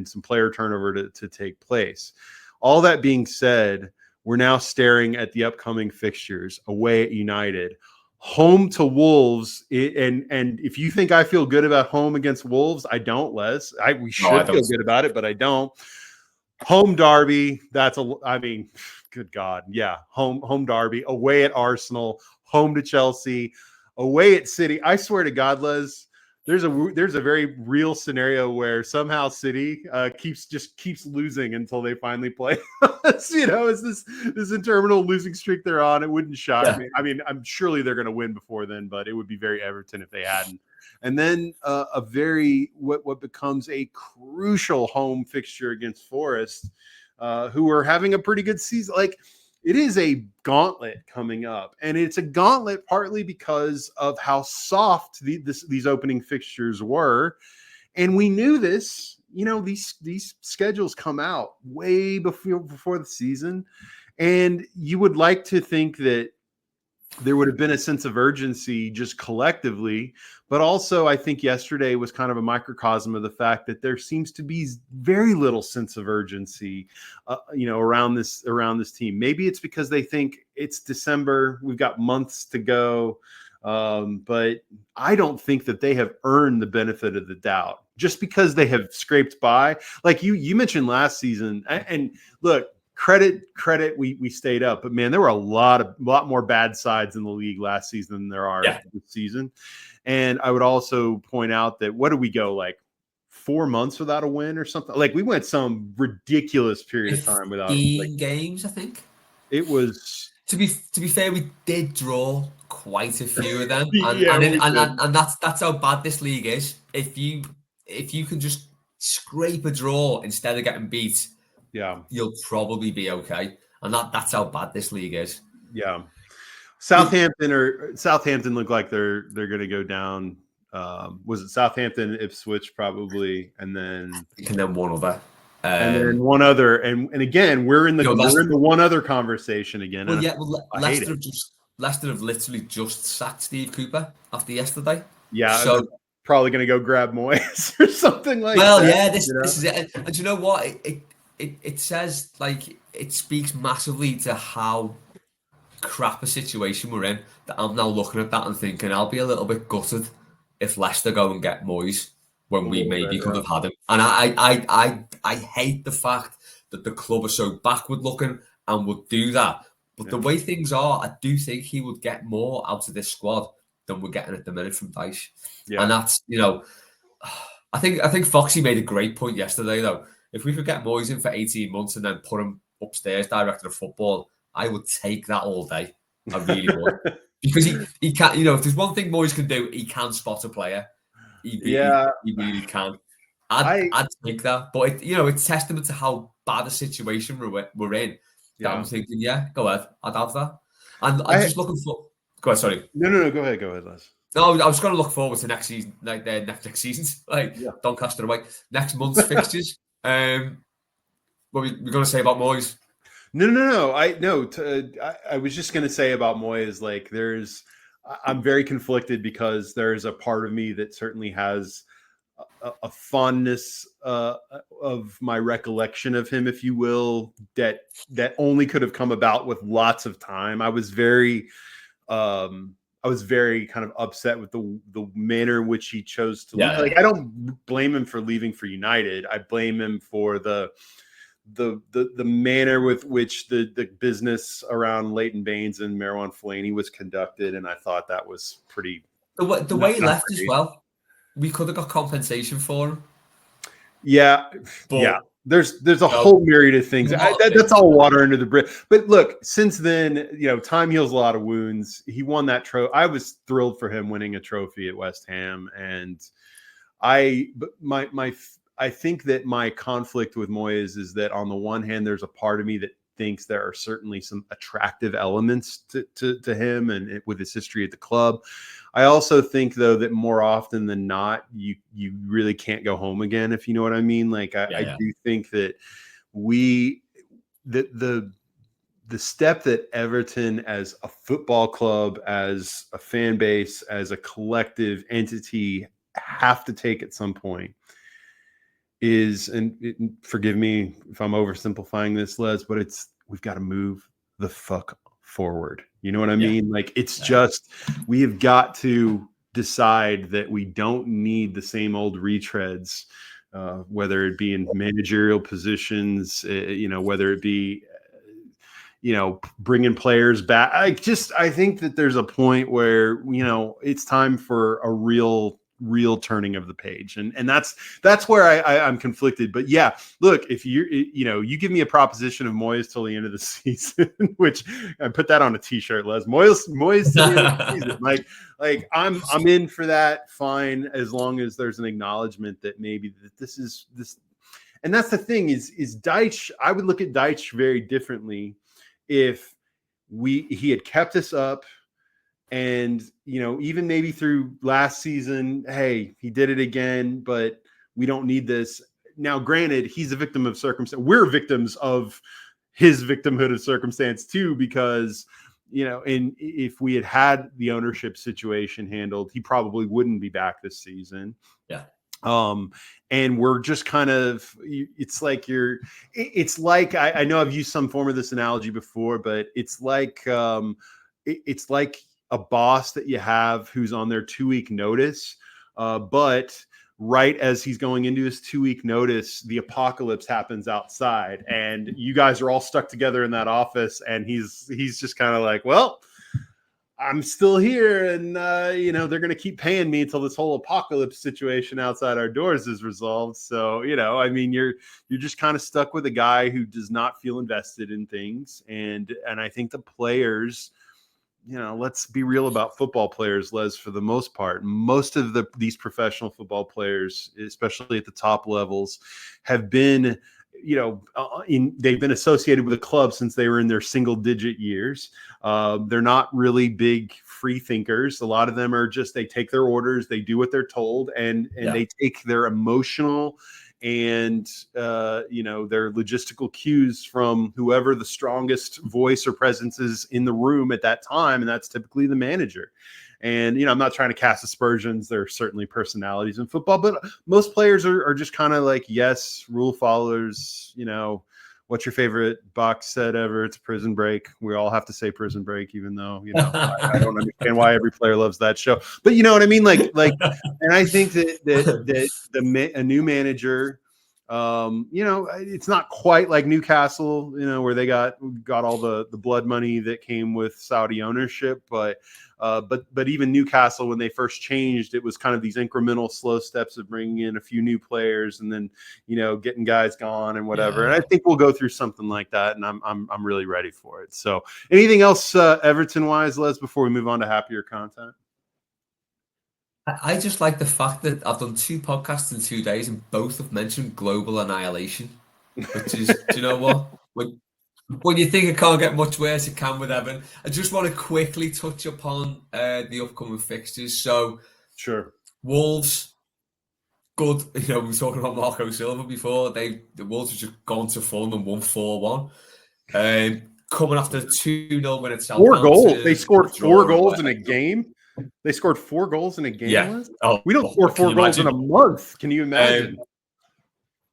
some player turnover to take place. All that being said, we're now staring at the upcoming fixtures: away at United, home to Wolves. And if you think I feel good about home against Wolves, I don't, Les. We should feel good about it, but I don't. Home derby, good God. Yeah. Home derby, away at Arsenal, home to Chelsea, away at City. I swear to God, Les, there's a very real scenario where somehow City keeps losing until they finally play. It's this interminable losing streak they're on. It wouldn't shock me. I mean, I'm surely they're going to win before then, but it would be very Everton if they hadn't. And then what becomes a crucial home fixture against Forest, who are having a pretty good season. Like, it is a gauntlet coming up, and it's a gauntlet partly because of how soft these opening fixtures were. And we knew this, these schedules come out way before the season, and you would like to think that there would have been a sense of urgency just collectively. But also, I think yesterday was kind of a microcosm of the fact that there seems to be very little sense of urgency, around this team. Maybe it's because they think it's December, we've got months to go. But I don't think that they have earned the benefit of the doubt just because they have scraped by. Like you mentioned last season, and look, credit, we stayed up, but man, there were a lot more bad sides in the league last season than there are this season. And I would also point out that what did we go, like 4 months without a win or something? Like, we went some ridiculous period of time without games, I think. It was, to be fair, we did draw quite a few of them, and that's how bad this league is. If you can just scrape a draw instead of getting beat, you'll probably be okay. And that's how bad this league is. Yeah. Southampton look like they're going to go down. Was it Southampton, Ipswich probably, and then one other, and then one other, and again we're in the one other conversation again. Well, Leicester have literally just sacked Steve Cooper after yesterday. Yeah, so probably going to go grab Moyes or something like that. Well, yeah, this is it. And you know what? It says, like, it speaks massively to how crap a situation we're in, that I'm now looking at that and thinking I'll be a little bit gutted if Leicester go and get Moyes when we maybe could have had him. And I hate the fact that the club are so backward looking and would do that. But the way things are, I do think he would get more out of this squad than we're getting at the minute from Dyche. Yeah. And that's, I think Foxy made a great point yesterday, though. If we could get Moyes in for 18 months and then put him upstairs, director of football, I would take that all day. I really would. Because he can't, if there's one thing Moyes can do, he can spot a player. He really can. I'd take that. But, it's testament to how bad a situation we're in. That I'm thinking, go ahead. I'd have that. And I'm just looking for... Go ahead, sorry. No, go ahead, Les. No, I was going to look forward to next season, like next season's, Doncaster away. Next month's fixtures. What were you going to say about Moyes? No. I was just going to say about Moyes, like I'm very conflicted because there's a part of me that certainly has a fondness of my recollection of him, if you will, that only could have come about with lots of time. I was very kind of upset with the manner in which he chose to leave. Like, I don't blame him for leaving for United. I blame him for the manner with which the business around Leighton Baines and Marwan Fellaini was conducted, and I thought that was pretty. The way he left as well, we could have got compensation for him. Yeah, yeah. There's a whole myriad of things. That's all water under the bridge. But look, since then, time heals a lot of wounds. He won that trophy. I was thrilled for him winning a trophy at West Ham, and I think that my conflict with Moyes is that on the one hand, there's a part of me that thinks there are certainly some attractive elements to him and with his history at the club. I also think, though, that more often than not, you really can't go home again, if you know what I mean. Like, I do think that the step that Everton as a football club, as a fan base, as a collective entity have to take at some point is, and forgive me if I'm oversimplifying this, Les, but we've got to move the fuck forward. You know what I mean? Like, it's just, we have got to decide that we don't need the same old retreads, whether it be in managerial positions, whether it be, bringing players back. I think that there's a point where, it's time for a real turning of the page, and that's where I'm conflicted. But yeah, look, if you give me a proposition of Moyes till the end of the season, which I put that on a t-shirt, Les, Moyes till the end of the season, like I'm in for that. Fine, as long as there's an acknowledgement that maybe that this. And that's the thing is Deitch. I would look at Deitch very differently if he had kept us up. And, even maybe through last season, hey, he did it again, but we don't need this. Now, granted, he's a victim of circumstance. We're victims of his victimhood of circumstance too, because, and if we had the ownership situation handled, he probably wouldn't be back this season. Yeah. And we're just kind of, it's like I know I've used some form of this analogy before, but it's like a boss that you have who's on their 2-week notice, but right as he's going into his 2-week notice, the apocalypse happens outside, and you guys are all stuck together in that office, and he's just kind of like, well, I'm still here, and they're going to keep paying me until this whole apocalypse situation outside our doors is resolved. So, you're just kind of stuck with a guy who does not feel invested in things, and I think the players, let's be real about football players, Les, for the most part. Most of these professional football players, especially at the top levels, have been, they've been associated with a club since they were in their single-digit years. They're not really big free thinkers. A lot of them are just, they take their orders, they do what they're told, and they take their emotional and their logistical cues from whoever the strongest voice or presence is in the room at that time, and that's typically the manager. And I'm not trying to cast aspersions. There are certainly personalities in football, but most players are just kind of like, yes, rule followers. What's your favorite box set ever? It's Prison Break. We all have to say Prison Break, even though I don't understand why every player loves that show. But you know what I mean? Like, and I think that a new manager, it's not quite like Newcastle, where they got all the blood money that came with Saudi ownership, but even Newcastle, when they first changed, it was kind of these incremental, slow steps of bringing in a few new players and then, getting guys gone and whatever. And I think we'll go through something like that, and I'm really ready for it. So, anything else Everton wise, Les, before we move on to happier content? I just like the fact that I've done 2 podcasts in 2 days and both have mentioned global annihilation, which is, do you know what? When you think it can't get much worse, it can with Everton. I just want to quickly touch upon the upcoming fixtures. So, sure. Wolves, good. We were talking about Marco Silva before. The Wolves have just gone to Fulham and won 4-1. Coming after a 2-0 win at Southampton. 4 goals. They scored 4 goals in a away. game. They scored 4 goals in a game. Yeah. We don't score 4 goals in a month. Can you imagine?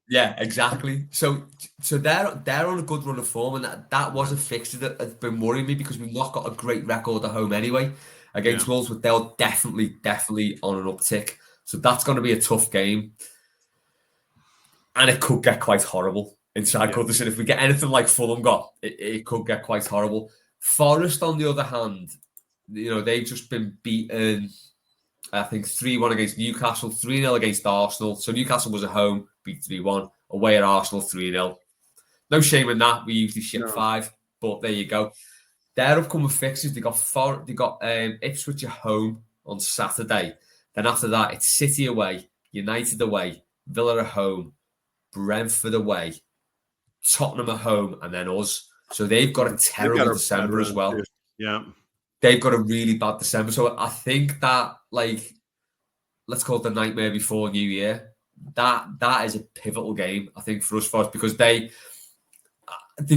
Yeah, exactly. So they're on a good run of form, and that was a fixture that has been worrying me because we've not got a great record at home anyway against Wolves, but they're definitely on an uptick. So that's going to be a tough game, and it could get quite horrible inside Goodison. If we get anything like Fulham got, it could get quite horrible. Forest, on the other hand, they've just been beaten. I think 3-1 against Newcastle, 3-0 against Arsenal. So Newcastle was at home, beat 3-1. Away at Arsenal, 3-0. No shame in that. We usually ship 5, but there you go. Their upcoming fixtures, they got Ipswich at home on Saturday. Then after that, it's City away, United away, Villa at home, Brentford away, Tottenham at home, and then us. So they've got a terrible December as well. Yeah. They've got a really bad December. So I think that, let's call it the nightmare before New Year. That is a pivotal game, I think, for us because they've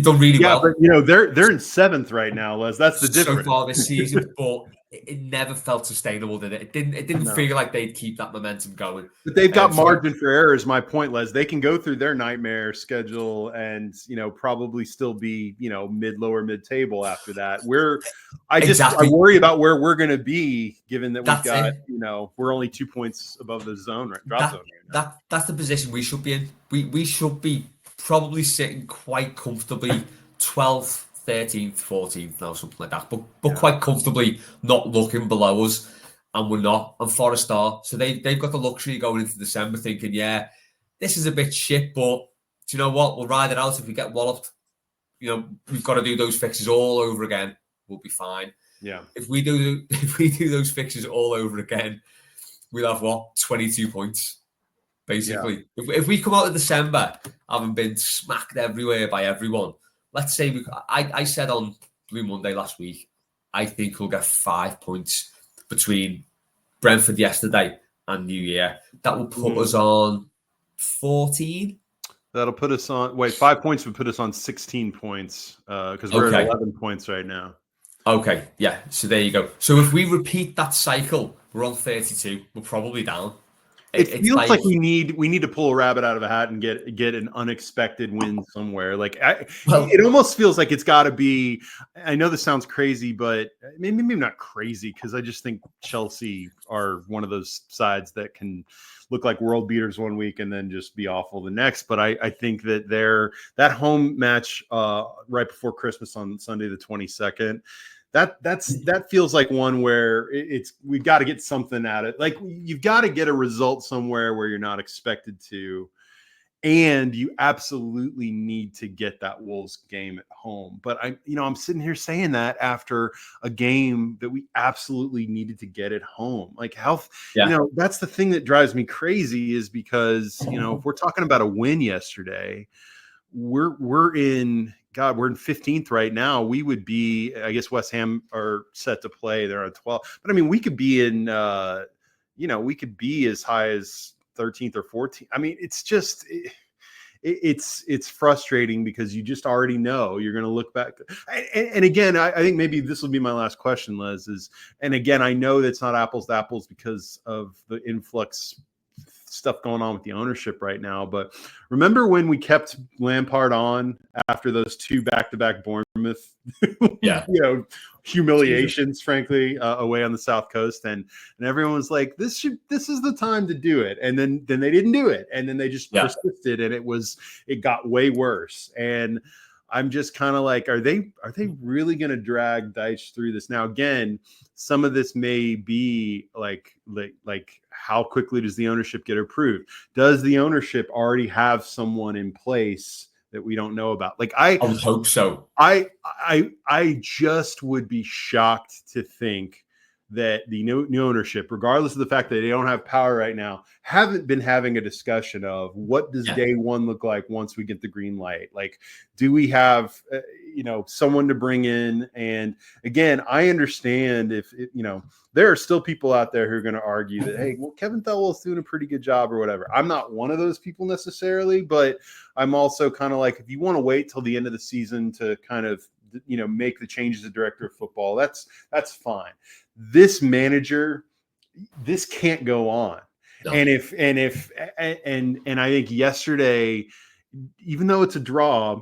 done really well. Yeah, but they're in 7th right now, Les. That's the difference. So far this season, but it never felt sustainable, did it? It didn't feel like they'd keep that momentum going. But they've got margin for error, is my point, Les. They can go through their nightmare schedule and probably still be lower mid table after that. I worry about where we're going to be, given that we've got we're only 2 points above the zone drop zone right now. That's the position we should be in. We should be probably sitting quite comfortably 12th, 13th, 14th now, something like that. But quite comfortably not looking below us, and we're not. And Forest are. So they've got the luxury going into December thinking, this is a bit shit, but do you know what? We'll ride it out. If we get walloped, we've got to do those fixes all over again. We'll be fine. Yeah. If we do those fixes all over again, we'll have 22 points. Basically, if we come out of December having been smacked everywhere by everyone, let's say I said on Blue Monday last week, I think we'll get 5 points between Brentford yesterday and New Year. That will put us on 14. That'll put us on. 5 points would put us on 16 points because we're at 11 points right now. Okay, yeah. So there you go. So if we repeat that cycle, we're on 32. We're probably down. It feels like we need to pull a rabbit out of a hat and get an unexpected win somewhere. It almost feels like it's got to be. I know this sounds crazy, but maybe not crazy because I just think Chelsea are one of those sides that can look like world beaters one week and then just be awful the next. But I think that that home match right before Christmas on Sunday the 22nd. That feels like one where we've got to get something out of it. Like you've got to get a result somewhere where you're not expected to, and you absolutely need to get that Wolves game at home. But I'm sitting here saying that after a game that we absolutely needed to get at home. Like that's the thing that drives me crazy is because if we're talking about a win yesterday, we're in 15th right now. We would be, I guess West Ham are set to play. They're on 12. But we could be in, we could be as high as 13th or 14th. It's just, it's frustrating because you just already know you're going to look back. And again, I think maybe this will be my last question, Les, and again, I know that's not apples to apples because of the influx stuff going on with the ownership right now. But remember when we kept Lampard on after those 2 back-to-back Bournemouth humiliations, frankly, away on the South Coast, and everyone was like, this is the time to do it, and then they didn't do it, and then they just persisted, and it got way worse. And I'm just kind of like, are they really going to drag Dyche through this? Now, again, some of this may be like how quickly does the ownership get approved? Does the ownership already have someone in place that we don't know about? I would hope so. I just would be shocked to think that the new ownership, regardless of the fact that they don't have power right now, haven't been having a discussion of what does day one look like once we get the green light? Like, do we have, someone to bring in? And again, I understand if, there are still people out there who are going to argue that, hey, well, Kevin Thelwell's doing a pretty good job or whatever. I'm not one of those people necessarily, but I'm also kind of like, if you want to wait till the end of the season to kind of, make the changes as director of football, that's fine. This manager, this can't go on. No. And I think yesterday, even though it's a draw,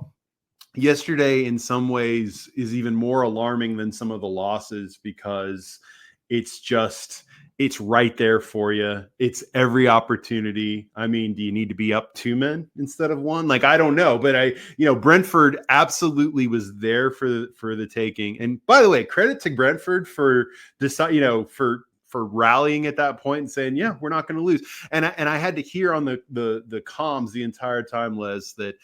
yesterday in some ways is even more alarming than some of the losses, because it's right there for you. It's every opportunity. I mean, do you need to be up 2 men instead of 1? Like, I don't know, but Brentford absolutely was there for the taking. And by the way, credit to Brentford for for rallying at that point and saying, yeah, we're not going to lose. And I had to hear on the comms the entire time, Les, that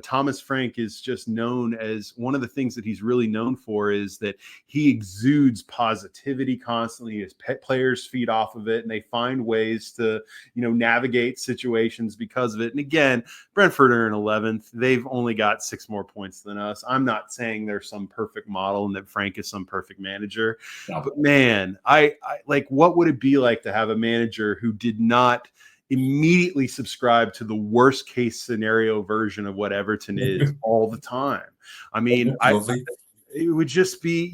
Thomas Frank is just known as, one of the things that he's really known for is that he exudes positivity constantly. His players feed off of it, and they find ways to, navigate situations because of it. And again, Brentford are in 11th. They've only got 6 more points than us. I'm not saying they're some perfect model and that Frank is some perfect manager, but man, I like, what would it be like to have a manager who did not immediately subscribe to the worst case scenario version of what Everton is all the time? I mean, it would just be,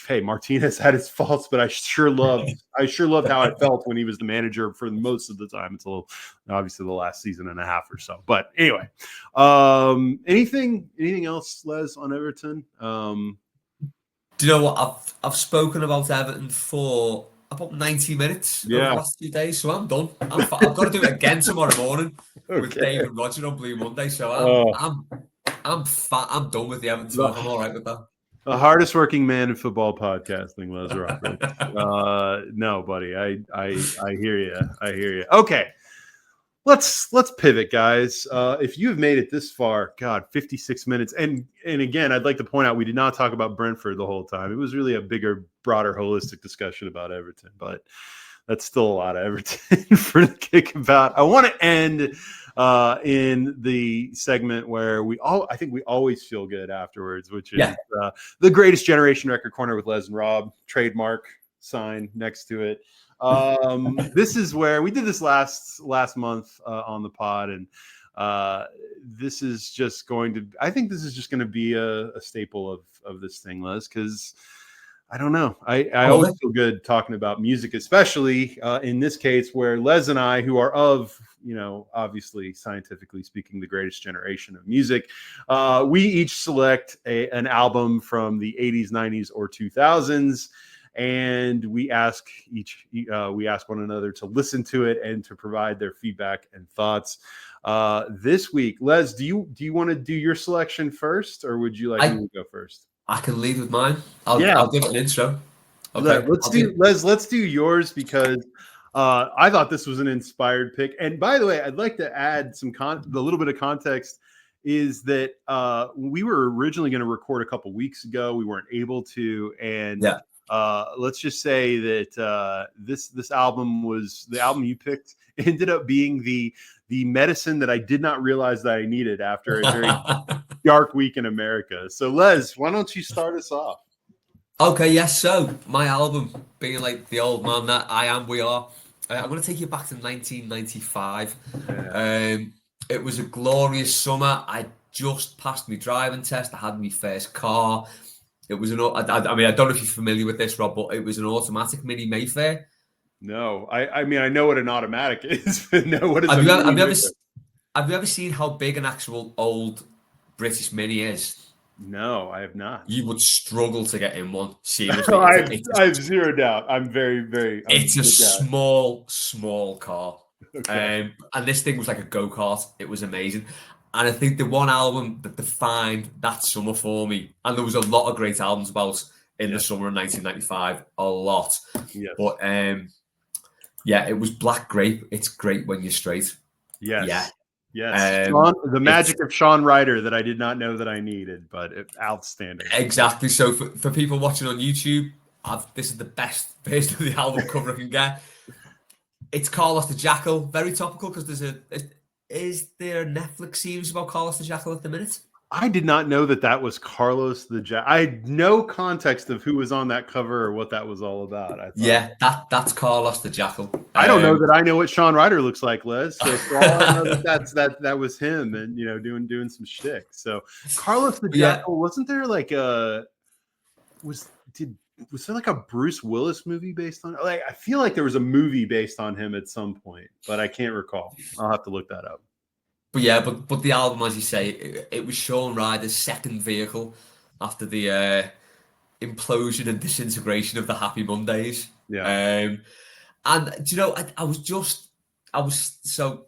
hey, Martinez had his faults, but I sure loved how I felt when he was the manager for most of the time until obviously the last season and a half or so. But anyway, anything else, Les, on Everton? Do you know what? I've spoken about Everton for about 90 minutes over the last 2 days, so I'm done. I've got to do it again tomorrow morning with Dave and Roger on Blue Monday. So I'm done with the Everton talk. I'm all right with that. The hardest working man in football podcasting, Les Roberts. No, buddy, I hear you. I hear you. Okay. Let's pivot, guys. If you have made it this far, God, 56 minutes. And again, I'd like to point out we did not talk about Brentford the whole time. It was really a bigger, broader, holistic discussion about Everton, but that's still a lot of Everton for the kick about. I want to end in the segment where I think we always feel good afterwards, which is the Greatest Generation Record Corner with Les and Rob, trademark sign next to it. This is where we did this last month on the pod, and this is just going to be a staple of this thing, Les, because I don't know. I always feel good talking about music, especially in this case where Les and I, who are of, obviously scientifically speaking, the greatest generation of music, we each select an album from the 80s, 90s, or 2000s. And we ask one another to listen to it and to provide their feedback and thoughts. This week, Les, do you want to do your selection first, or would you like me to go first? I can lead with mine. I'll give it an intro. Okay, let's do yours, because I thought this was an inspired pick. And by the way, I'd like to add a little bit of context. Is that we were originally going to record a couple weeks ago. We weren't able to, and let's just say that this album was the album you picked. It ended up being the medicine that I did not realize that I needed after a very dark week in America. So, Les, why don't you start us off? Okay, yes. So, my album, being like the old man that I am, we are. I'm going to take you back to 1995. It was a glorious summer. I just passed my driving test. I had my first car. It was I don't know if you're familiar with this, Rob, but it was an automatic Mini Mayfair. No, I mean, I know what an automatic is, but no, what is have you ever seen how big an actual old British Mini is? No, I have not. You would struggle to get in one. Seriously. I have zero doubt. I'm very, very. It's a small car. Okay. And this thing was like a go-kart. It was amazing. And I think the one album that defined that summer for me, and there was a lot of great albums about in the summer of 1995, a lot. Yes. But it was Black Grape. It's great when you're straight. Yes. Yeah. Yes, the magic of Sean Ryder that I did not know that I needed, but outstanding. Exactly. So for people watching on YouTube, this is the best version of the album cover I can get. It's Carlos the Jackal. Very topical because is there a Netflix series about Carlos the Jackal at the minute? I did not know that was Carlos the Jackal. I had no context of who was on that cover or what that was all about. That's Carlos the Jackal. I don't know that I know what Sean Ryder looks like, Les. So for all I know that was him, and doing some shtick. So Carlos the Jackal, wasn't there like was there like a Bruce Willis movie based on? Like, I feel like there was a movie based on him at some point, but I can't recall. I'll have to look that up. But the album, as you say, it was Sean Ryder's second vehicle after the implosion and disintegration of the Happy Mondays. Yeah. And do you know, I was so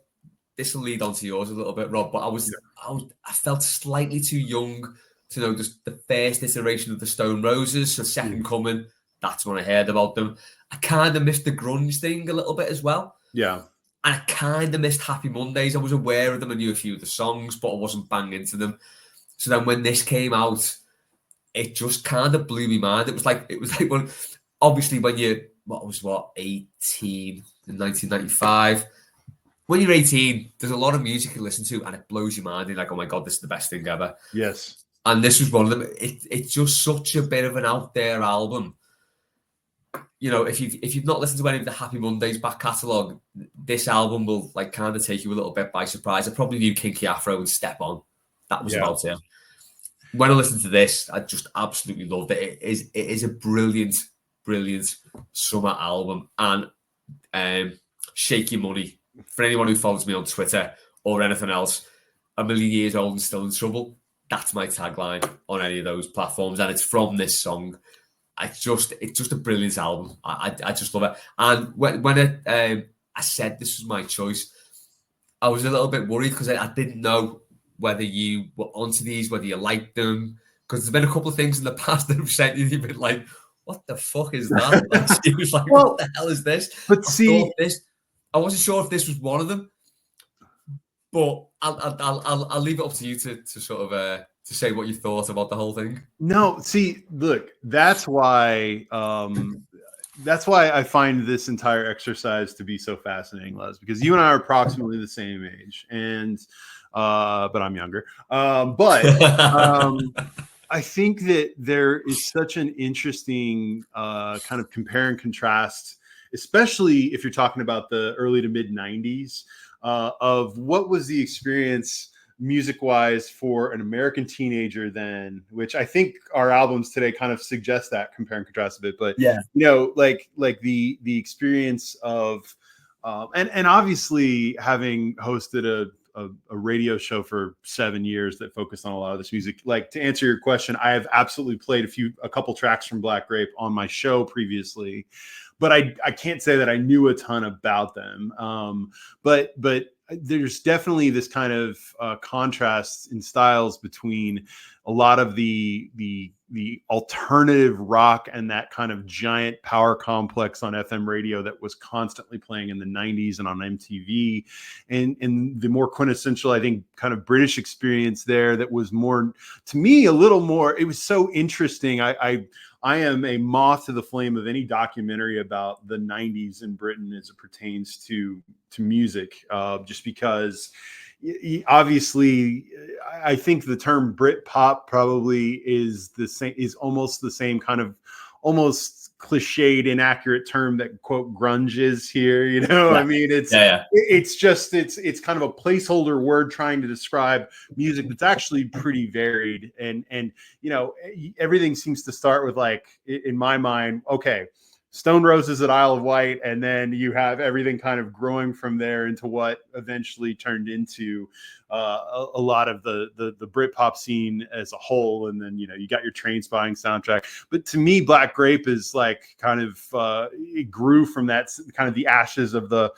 this will lead on to yours a little bit, Rob, but I felt slightly too young to know just the first iteration of the Stone Roses. So Second Coming, that's when I heard about them. I kind of missed the grunge thing a little bit as well. Yeah. And I kind of missed Happy Mondays. I was aware of them. I knew a few of the songs, but I wasn't banging into them. So then when this came out, it just kind of blew my mind. It was like when, obviously, when you, 18 in 1995. When you're 18, there's a lot of music you listen to and it blows your mind. You're like, oh my God, this is the best thing ever. Yes. And this was one of them. It's just such a bit of an out there album. If you've not listened to any of the Happy Mondays back catalogue, this album will like kind of take you a little bit by surprise. I probably knew Kinky Afro and Step On. That was about it. When I listened to this, I just absolutely loved it. It is a brilliant summer album. And Shake Your Money, for anyone who follows me on Twitter or anything else, 1 million years old and still in trouble. That's my tagline on any of those platforms, and it's from this song. It's just a brilliant album. I just love it. And when I said this was my choice, I was a little bit worried because I didn't know whether you were onto these, whether you liked them. Because there's been a couple of things in the past that have sent you, you've been like, what the fuck is that? Like, she was like, what the hell is this? But I wasn't sure if this was one of them. But I'll leave it up to you to sort of to say what you thought about the whole thing. No, see, look, that's why I find this entire exercise to be so fascinating, Les, because you and I are approximately the same age, and but I'm younger. I think that there is such an interesting kind of compare and contrast, especially if you're talking about the early to mid 90s, of what was the experience music-wise for an American teenager then, which I think our albums today kind of suggest that, compare and contrast a bit. But like the experience of and obviously having hosted a radio show for 7 years that focused on a lot of this music. Like, to answer your question, I have absolutely played a couple tracks from Black Grape on my show previously, but I can't say that I knew a ton about them. But there's definitely this kind of contrast in styles between a lot of the alternative rock and that kind of giant power complex on FM radio that was constantly playing in the 90s and on MTV, and the more quintessential, I think, kind of British experience there that was more, to me, a little more, it was so interesting. I am a moth to the flame of any documentary about the 90s in Britain as it pertains to music, just because obviously I think the term Brit pop probably is almost the same kind of almost cliched, inaccurate term that quote grunge is here. I mean, it's kind of a placeholder word trying to describe music that's actually pretty varied, and everything seems to start with, like, in my mind, okay, Stone Roses at Isle of Wight, and then you have everything kind of growing from there into what eventually turned into a lot of the Britpop scene as a whole. And then, you got your Train Spotting soundtrack. But to me, Black Grape is like kind of it grew from that kind of the ashes of the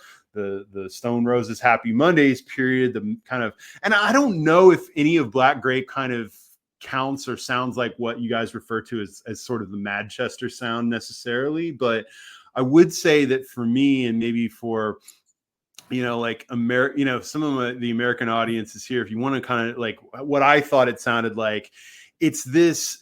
Stone Roses Happy Mondays period, and I don't know if any of Black Grape kind of counts or sounds like what you guys refer to as sort of the Manchester sound necessarily, but I would say that for me, and maybe for like some of the American audiences here, if you want to kind of like what I thought it sounded like, it's this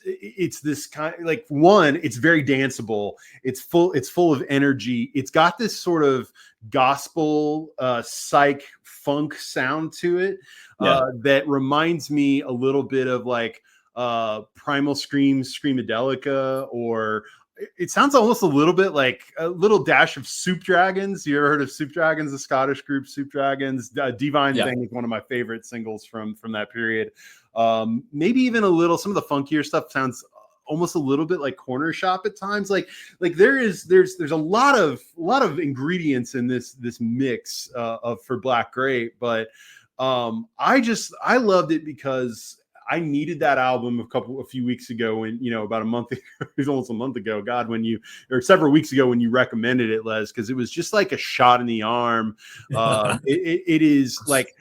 kind of like, one, it's very danceable. It's full of energy. It's got this sort of gospel, psych funk sound to it, that reminds me a little bit of like Primal Scream, Screamadelica, or it sounds almost a little bit like a little dash of Soup Dragons. You ever heard of Soup Dragons, the Scottish group Soup Dragons? Divine Thing is one of my favorite singles from that period. Maybe even a little, some of the funkier stuff sounds almost a little bit like Corner Shop at times. Like there's a lot of ingredients in this mix for Black Grape, but I loved it because I needed that album a few weeks ago when, about a month, it was almost a month ago, God, or several weeks ago when you recommended it, Les, because it was just like a shot in the arm. It is like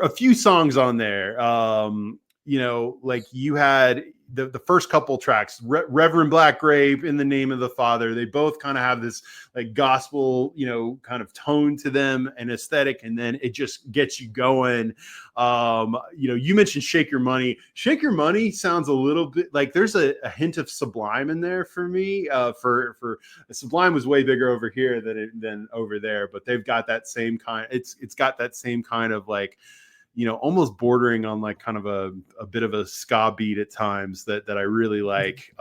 a few songs on there. Like you had the first couple tracks, Reverend Black Grape, In the Name of the Father. They both kind of have this like gospel, kind of tone to them and aesthetic, and then it just gets you going. You mentioned Shake Your Money. Shake Your Money sounds a little bit like there's a hint of Sublime in there for me. For Sublime was way bigger over here than over there, but they've got that same kind. It's got that same kind of like, almost bordering on like kind of a bit of a ska beat at times that I really like.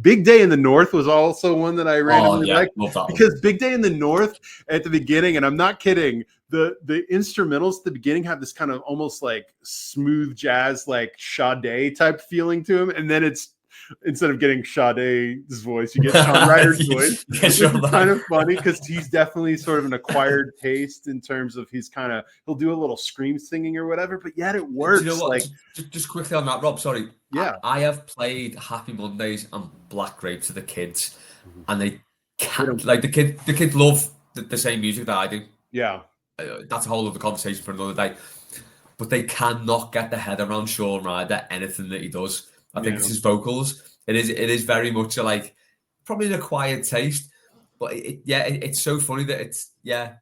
Big Day in the North was also one that I randomly liked, because Big Day in the North at the beginning, and I'm not kidding, the instrumentals at the beginning have this kind of almost like smooth jazz, like Sade type feeling to them, and then it's, instead of getting Sade's voice, you get Sean Ryder's voice. Which is kind of funny because he's definitely sort of an acquired taste in terms of he'll do a little scream singing or whatever, but yet it works. Do you know what? Like, just quickly on that, Rob, sorry. Yeah. I have played Happy Mondays and Black Grape to the kids, and they can't, like the kids love the same music that I do. Yeah. That's a whole other conversation for another day. But they cannot get their head around Sean Ryder, anything that he does. I think it's his vocals. It is very much probably an acquired taste, but it's so funny that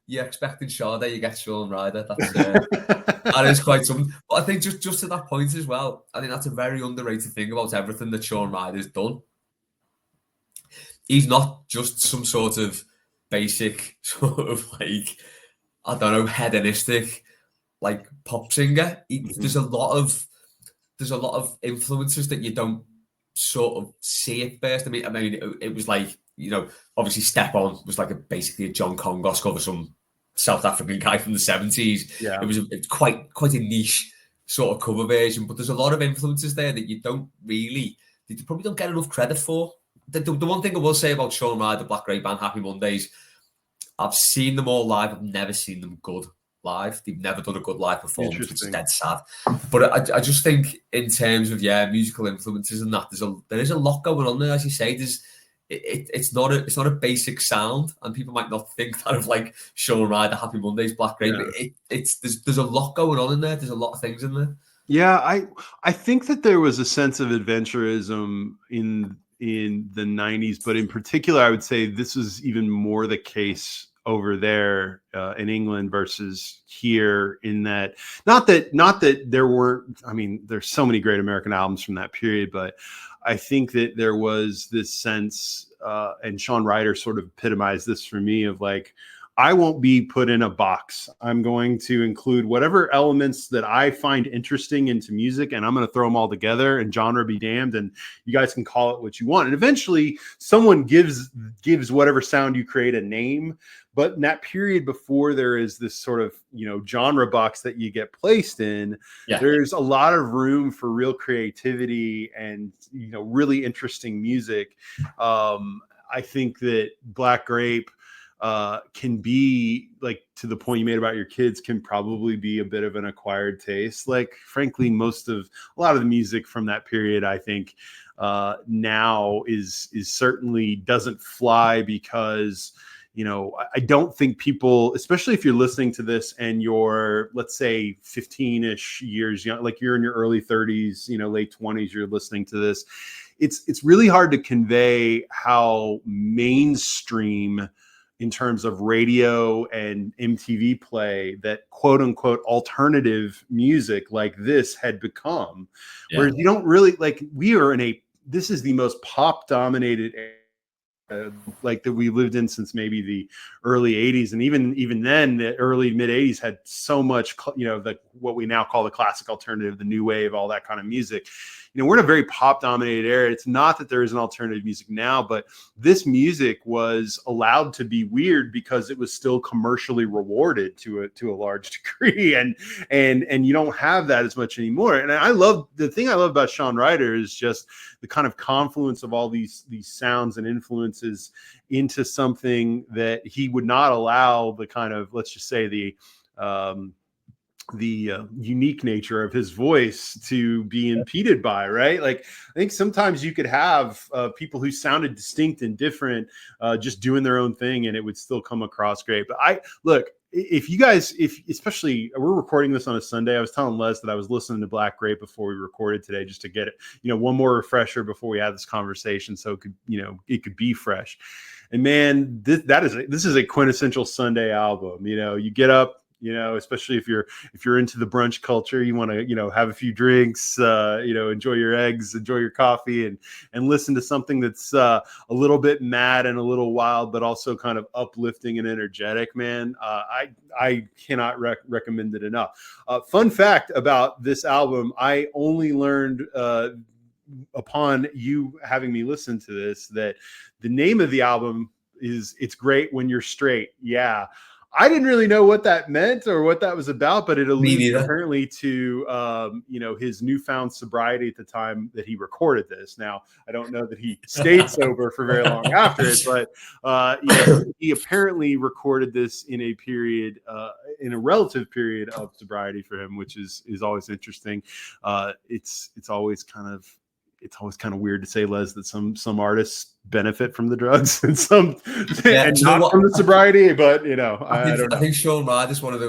you're expecting Sade, you get Sean Ryder. That's that is quite something. But I think just to that point as well, I think that's a very underrated thing about everything that Sean Ryder's done. He's not just some sort of basic sort of like, I don't know, hedonistic like pop singer. There's a lot of influences that you don't sort of see at first. I mean, it was like, obviously Step On was like basically a John Congos cover, some South African guy from the 70s. Yeah. It's quite a niche sort of cover version, but there's a lot of influences there that you probably don't get enough credit for. The one thing I will say about Sean Ryder, Black Grape and Happy Mondays, I've seen them all live. I've never seen them good live. They've never done a good live performance, which is dead sad. But I just think in terms of musical influences and that, there is a lot going on there. As you say, it's not a basic sound, and people might not think that of like Sean Ryder, Happy Mondays, Black Grape. Yeah. There's a lot going on in there. There's a lot of things in there. Yeah, I think that there was a sense of adventurism in the 90s, but in particular, I would say this was even more the case over there in England versus here, in that not that there weren't, I mean, there's so many great American albums from that period, but I think that there was this sense, and Sean Ryder sort of epitomized this for me, of like, I won't be put in a box. I'm going to include whatever elements that I find interesting into music, and I'm going to throw them all together, and genre be damned, and you guys can call it what you want. And eventually someone gives whatever sound you create a name. But in that period before there is this sort of, genre box that you get placed in, there's a lot of room for real creativity and, really interesting music. I think that Black Grape can be, like, to the point you made about your kids, can probably be a bit of an acquired taste. Like, frankly, a lot of the music from that period, I think now is certainly doesn't fly, because I don't think people, especially if you're listening to this and you're, let's say, 15-ish years young, like you're in your early 30s, late 20s, you're listening to this, it's really hard to convey how mainstream in terms of radio and MTV play that quote unquote alternative music like this had become. Whereas you don't really like, this is the most pop dominated like that we lived in since maybe the early 80s, and even then the early mid 80s had so much, what we now call the classic alternative, the new wave, all that kind of music. We're in a very pop dominated era. It's not that there is an alternative music now, but this music was allowed to be weird because it was still commercially rewarded to a large degree, and you don't have that as much anymore. And the thing I love about Sean Ryder is just the kind of confluence of all these sounds and influences into something that he would not allow the kind of, let's just say, the unique nature of his voice to be impeded by, right? Like, I think sometimes you could have people who sounded distinct and different just doing their own thing, and it would still come across great. But especially we're recording this on a Sunday, I was telling Les that I was listening to Black Grape before we recorded today, just to get it, one more refresher before we had this conversation, so it could be fresh. And man, this is a quintessential Sunday album. You get up, especially if you're into the brunch culture, you want to, have a few drinks, enjoy your eggs, enjoy your coffee, and listen to something that's a little bit mad and a little wild, but also kind of uplifting and energetic, man. I cannot recommend it enough. Fun fact about this album, I only learned upon you having me listen to this, that the name of the album is It's Great When You're Straight. Yeah. I didn't really know what that meant or what that was about, but it alludes apparently to, his newfound sobriety at the time that he recorded this. Now, I don't know that he stayed sober for very long after it, but, he apparently recorded this in a period, in a relative period of sobriety for him, which is always interesting. It's always kind of weird to say, Les, that some artists benefit from the drugs and some and not from the sobriety, but I don't know. I think Sean Ryder's one of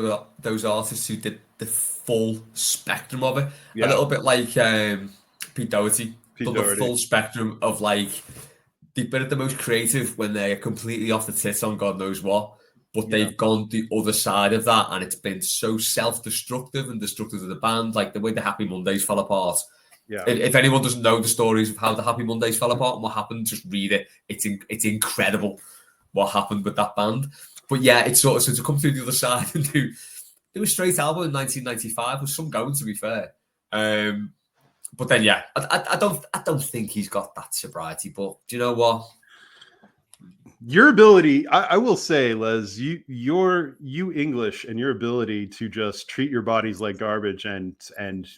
those artists who did the full spectrum of it. A little bit like Pete Doherty. The full spectrum of, like, they've been at the most creative when they're completely off the tits on God knows what, but they've gone the other side of that, and it's been so self-destructive and destructive to the band, like the way the Happy Mondays fell apart. Yeah. If anyone doesn't know the stories of how the Happy Mondays fell apart and what happened, just read it. It's incredible what happened with that band. But yeah, it's sort of, so to come through the other side and do a straight album in 1995 was some going, to be fair. But then yeah, I don't think he's got that sobriety. But do you know what? Your ability, I will say, Les, you English and your ability to just treat your bodies like garbage and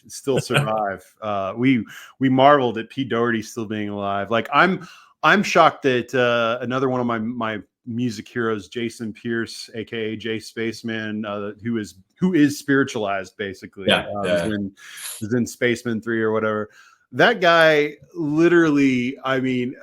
still survive. We marveled at Pete Doherty still being alive. Like, I'm shocked that another one of my music heroes, Jason Pierce, aka Jay Spaceman, who is spiritualized basically, was in Spaceman 3 or whatever. That guy literally, I mean,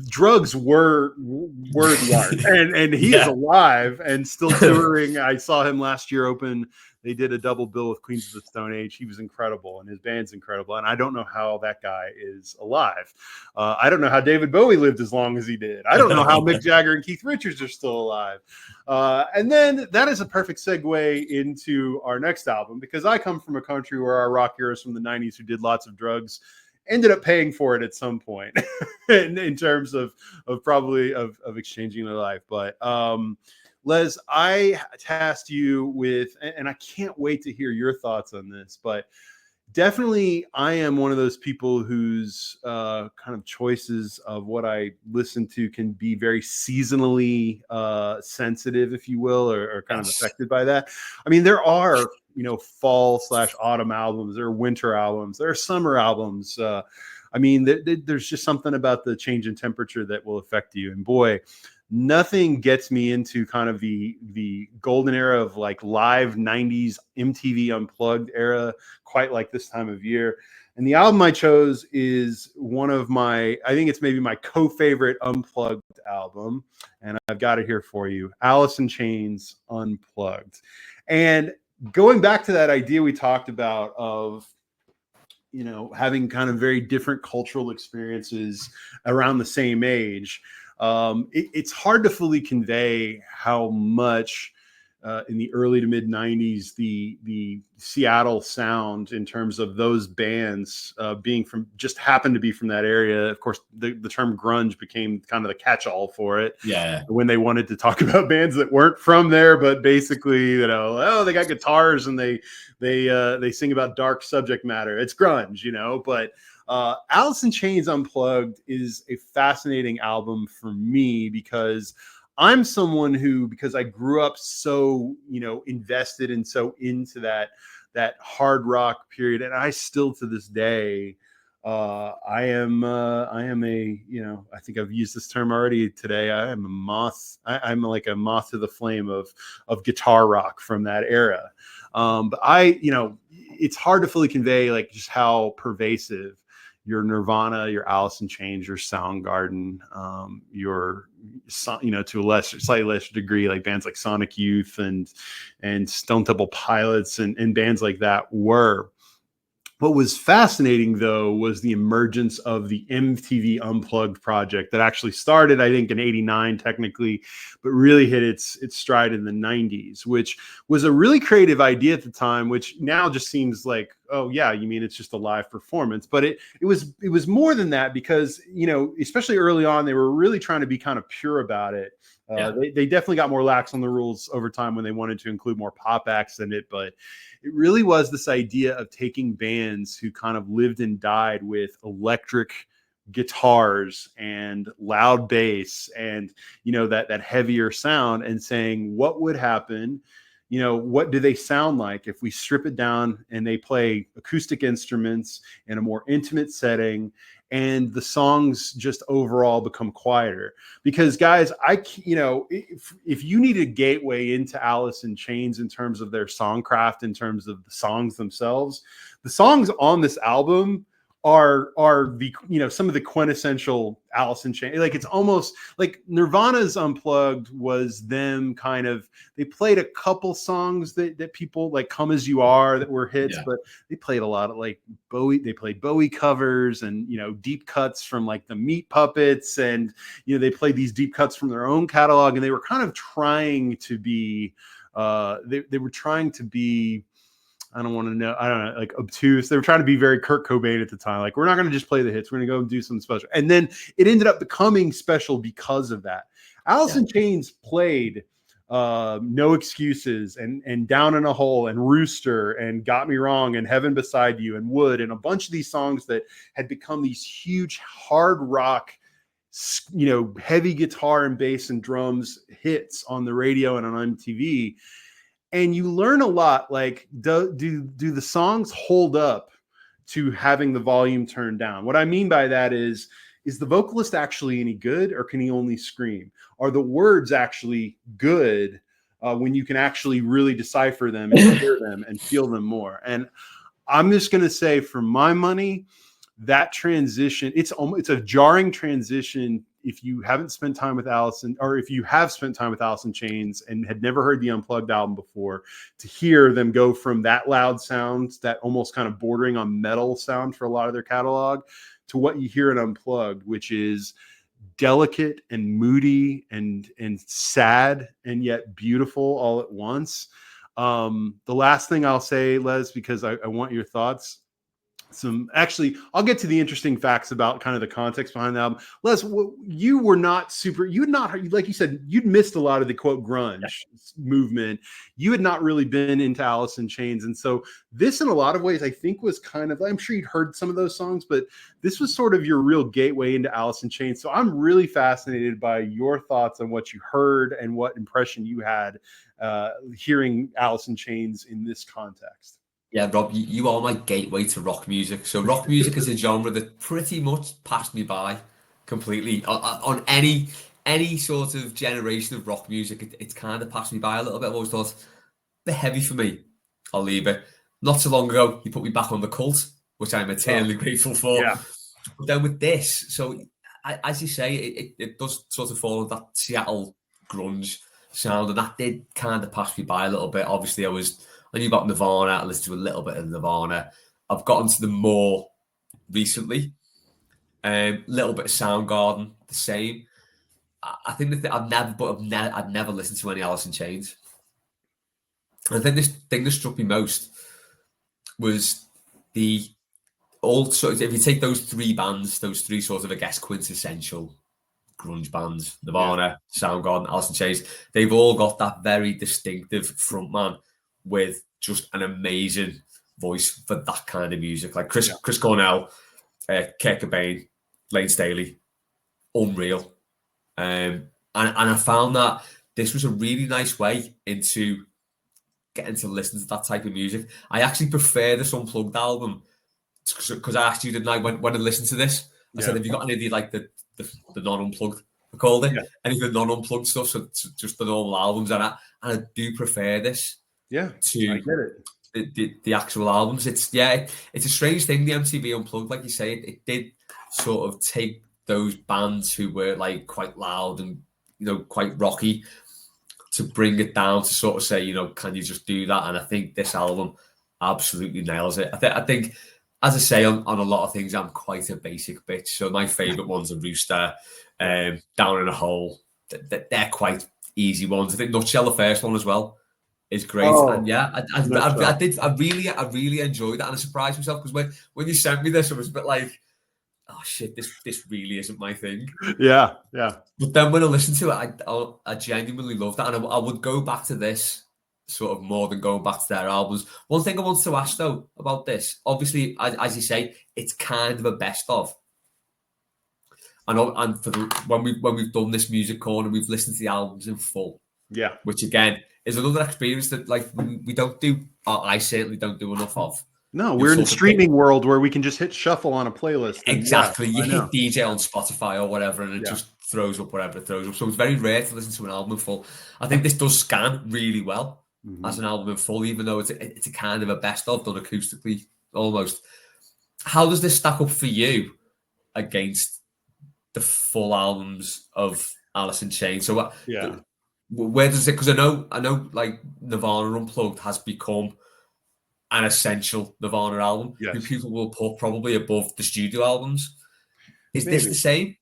drugs were the art, and he is alive and still touring. I saw him last year open. They did a double bill with Queens of the Stone Age. He was incredible, and his band's incredible. And I don't know how that guy is alive. I don't know how David Bowie lived as long as he did. I don't know how Mick Jagger and Keith Richards are still alive. And then that is a perfect segue into our next album, because I come from a country where our rock heroes from the 90s who did lots of drugs ended up paying for it at some point in terms of probably of exchanging their life. But Les, I tasked you with, and I can't wait to hear your thoughts on this, but definitely I am one of those people whose kind of choices of what I listen to can be very seasonally sensitive, if you will, or kind of affected by that. I mean, there are, fall/autumn albums, there are winter albums, there are summer albums. I mean, there's just something about the change in temperature that will affect you. And boy, nothing gets me into kind of the golden era of like live 90s MTV Unplugged era quite like this time of year. And the album I chose is one of I think it's maybe my co-favorite Unplugged album. And I've got it here for you, Alice in Chains Unplugged. And going back to that idea we talked about of, having kind of very different cultural experiences around the same age. It's hard to fully convey how much in the early to mid 90s, the Seattle sound in terms of those bands being from, just happened to be from that area. Of course, the term grunge became kind of the catch-all for it. Yeah. When they wanted to talk about bands that weren't from there, but basically, you know, oh, they got guitars and they sing about dark subject matter. It's grunge, you know. But Alice in Chains Unplugged is a fascinating album for me because I'm someone who, because I grew up so, you know, invested and so into that hard rock period, and I still to this day, I am a, you know, I think I've used this term already today. I am a moth. I'm like a moth to the flame of guitar rock from that era. But you know, it's hard to fully convey like just how pervasive your Nirvana, your Alice in Chains, your Soundgarden, your, you know, to a slightly lesser degree, like bands like Sonic Youth and Stone Temple Pilots and bands like that were. What was fascinating, though, was the emergence of the MTV Unplugged project that actually started, I think, in '89 technically, but really hit its stride in the '90s, which was a really creative idea at the time, which now just seems like, oh yeah, you mean it's just a live performance. But it was more than that because, you know, especially early on, they were really trying to be kind of pure about it. They definitely got more lax on the rules over time when they wanted to include more pop acts in it, but it really was this idea of taking bands who kind of lived and died with electric guitars and loud bass and, you know, that heavier sound, and saying, what would happen, you know, what do they sound like if we strip it down and they play acoustic instruments in a more intimate setting, and the songs just overall become quieter? Because guys, you know, if you need a gateway into Alice in Chains in terms of their songcraft, in terms of the songs themselves, the songs on this album are the, you know, some of the quintessential Alice in Chains. Like, it's almost like Nirvana's Unplugged was them kind of, they played a couple songs that people like, Come As You Are, that were hits, but they played a lot of like Bowie. They played Bowie covers and, you know, deep cuts from like the Meat Puppets, and, you know, they played these deep cuts from their own catalog, and they were kind of trying to be they were trying to be, I don't don't know, like obtuse. They were trying to be very Kurt Cobain at the time. Like, we're not going to just play the hits. We're going to go and do something special. And then it ended up becoming special because of that. Alice in Chains played No Excuses and Down in a Hole and Rooster and Got Me Wrong and Heaven Beside You and Wood, and a bunch of these songs that had become these huge hard rock, you know, heavy guitar and bass and drums hits on the radio and on MTV. And you learn a lot, like, do the songs hold up to having the volume turned down? What I mean by that is the vocalist actually any good, or can he only scream? Are the words actually good when you can actually really decipher them and hear them and feel them more? And I'm just going to say, for my money, that transition, it's a jarring transition if you haven't spent time with Allison, or if you have spent time with Alice in Chains and had never heard the Unplugged album before, to hear them go from that loud sound, that almost kind of bordering on metal sound for a lot of their catalog, to what you hear in Unplugged, which is delicate and moody and sad and yet beautiful all at once. The last thing I'll say, Les, because I want your thoughts. Actually, I'll get to the interesting facts about kind of the context behind the album. Les, you were not you had not, like you said, you'd missed a lot of the quote grunge movement. You had not really been into Alice in Chains. And so this, in a lot of ways, I think was kind of, I'm sure you'd heard some of those songs, but this was sort of your real gateway into Alice in Chains. So I'm really fascinated by your thoughts on what you heard and what impression you had hearing Alice in Chains in this context. Yeah, Rob, you are my gateway to rock music. So rock music is a genre that pretty much passed me by completely. On any sort of generation of rock music, it's kind of passed me by a little bit. I've always thought, they're heavy for me, I'll leave it. Not so long ago, he put me back on the Cult, which I'm eternally grateful for. Yeah. But then with this, so as you say, it does sort of fall into that Seattle grunge sound, and that did kind of pass me by a little bit. Obviously, I knew about Nirvana. I listened to a little bit of Nirvana. I've gotten to them more recently. Little bit of Soundgarden, the same. I think I've never listened to any Alice in Chains. I think this thing that struck me most was the old sort of, if you take those three bands, those three sort of, I guess, quintessential grunge bands, Nirvana, Soundgarden, Alice in Chains, they've all got that very distinctive frontman with just an amazing voice for that kind of music. Like Chris Cornell, Kurt Cobain, Lane Staley, unreal. And I found that this was a really nice way into getting to listen to that type of music. I actually prefer this Unplugged album because I asked you, didn't I, when I listened to this? I said, have you got any of the non-unplugged, I called it? Any of the non-unplugged stuff, so just the normal albums, and I do prefer this. Yeah, to I get it. The actual albums. It's a strange thing, the MTV Unplugged, like you say, it did sort of take those bands who were like quite loud and quite rocky to bring it down to sort of say, can you just do that? And I think this album absolutely nails it. I think, as I say, on a lot of things, I'm quite a basic bitch. So my favourite ones are Rooster, Down in a Hole. They're quite easy ones. I think Nutshell, the first one as well, is great. And I really enjoyed that, and I surprised myself because when you sent me this, I was a bit like, oh shit, this really isn't my thing. Yeah. But then when I listened to it, I genuinely loved that, and I would go back to this sort of more than going back to their albums. One thing I wanted to ask though about this, obviously, as you say, it's kind of a best of. And when we've done this music corner, we've listened to the albums in full. Yeah. Which again is another experience that we don't do. I certainly don't do enough of. No, we're in a streaming world where we can just hit shuffle on a playlist. Exactly. You hit DJ on Spotify or whatever, and it just throws up whatever it throws up. So it's very rare to listen to an album in full. I think this does scan really well as an album in full, even though it's a kind of a best of done acoustically almost. How does this stack up for you against the full albums of Alice in Chains? So where does it? Because I know, like Nirvana Unplugged has become an essential Nirvana album who people will put probably above the studio albums. Is this the same?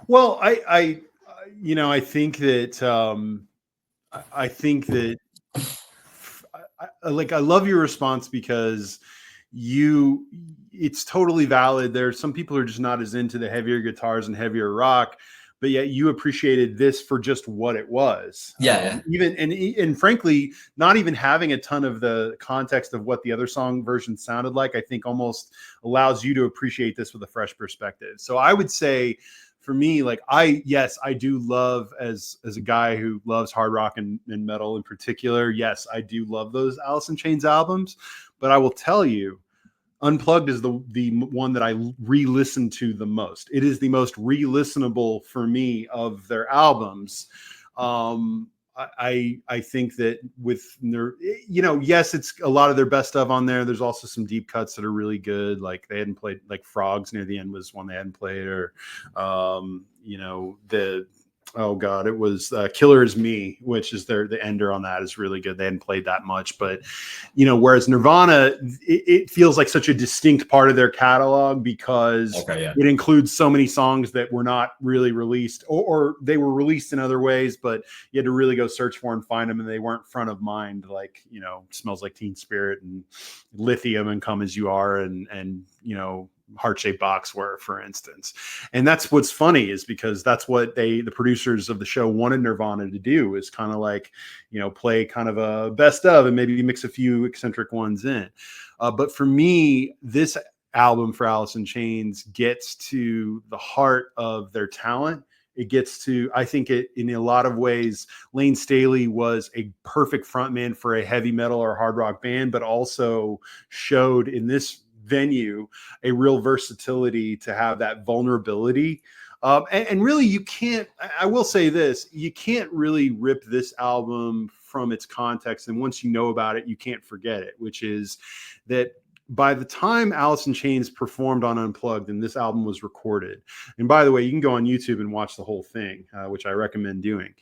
Well, I think that I love your response because it's totally valid. There are some people who are just not as into the heavier guitars and heavier rock, but yet you appreciated this for just what it was. Even and frankly, not even having a ton of the context of what the other song version sounded like, I think almost allows you to appreciate this with a fresh perspective. So I would say, for me, like I do love, as a guy who loves hard rock and metal in particular, yes, I do love those Alice in Chains albums. But I will tell you, Unplugged is the one that I re-listen to the most. It is the most re-listenable for me of their albums. I think that with yes, it's a lot of their best of on there. There's also some deep cuts that are really good. Like they hadn't played, like Frogs near the end was one they hadn't played, or it was Killer Is Me, which is the ender on that is really good. They hadn't played that much, but whereas Nirvana, it feels like such a distinct part of their catalog because it includes so many songs that were not really released, or they were released in other ways, but you had to really go search for and find them, and they weren't front of mind, like Smells Like Teen Spirit and Lithium and Come As You Are and Heart-Shaped Box were, for instance. And that's what's funny, is because that's what the producers of the show wanted Nirvana to do, is kind of like, play kind of a best of and maybe mix a few eccentric ones in. But for me, this album for Alice in Chains gets to the heart of their talent. It gets to, I think in a lot of ways, Lane Staley was a perfect frontman for a heavy metal or hard rock band, but also showed in this venue a real versatility to have that vulnerability. And really, I will say this, you can't really rip this album from its context. And once you know about it, you can't forget it, which is that by the time Alice in Chains performed on Unplugged and this album was recorded, and by the way, you can go on YouTube and watch the whole thing, which I recommend doing.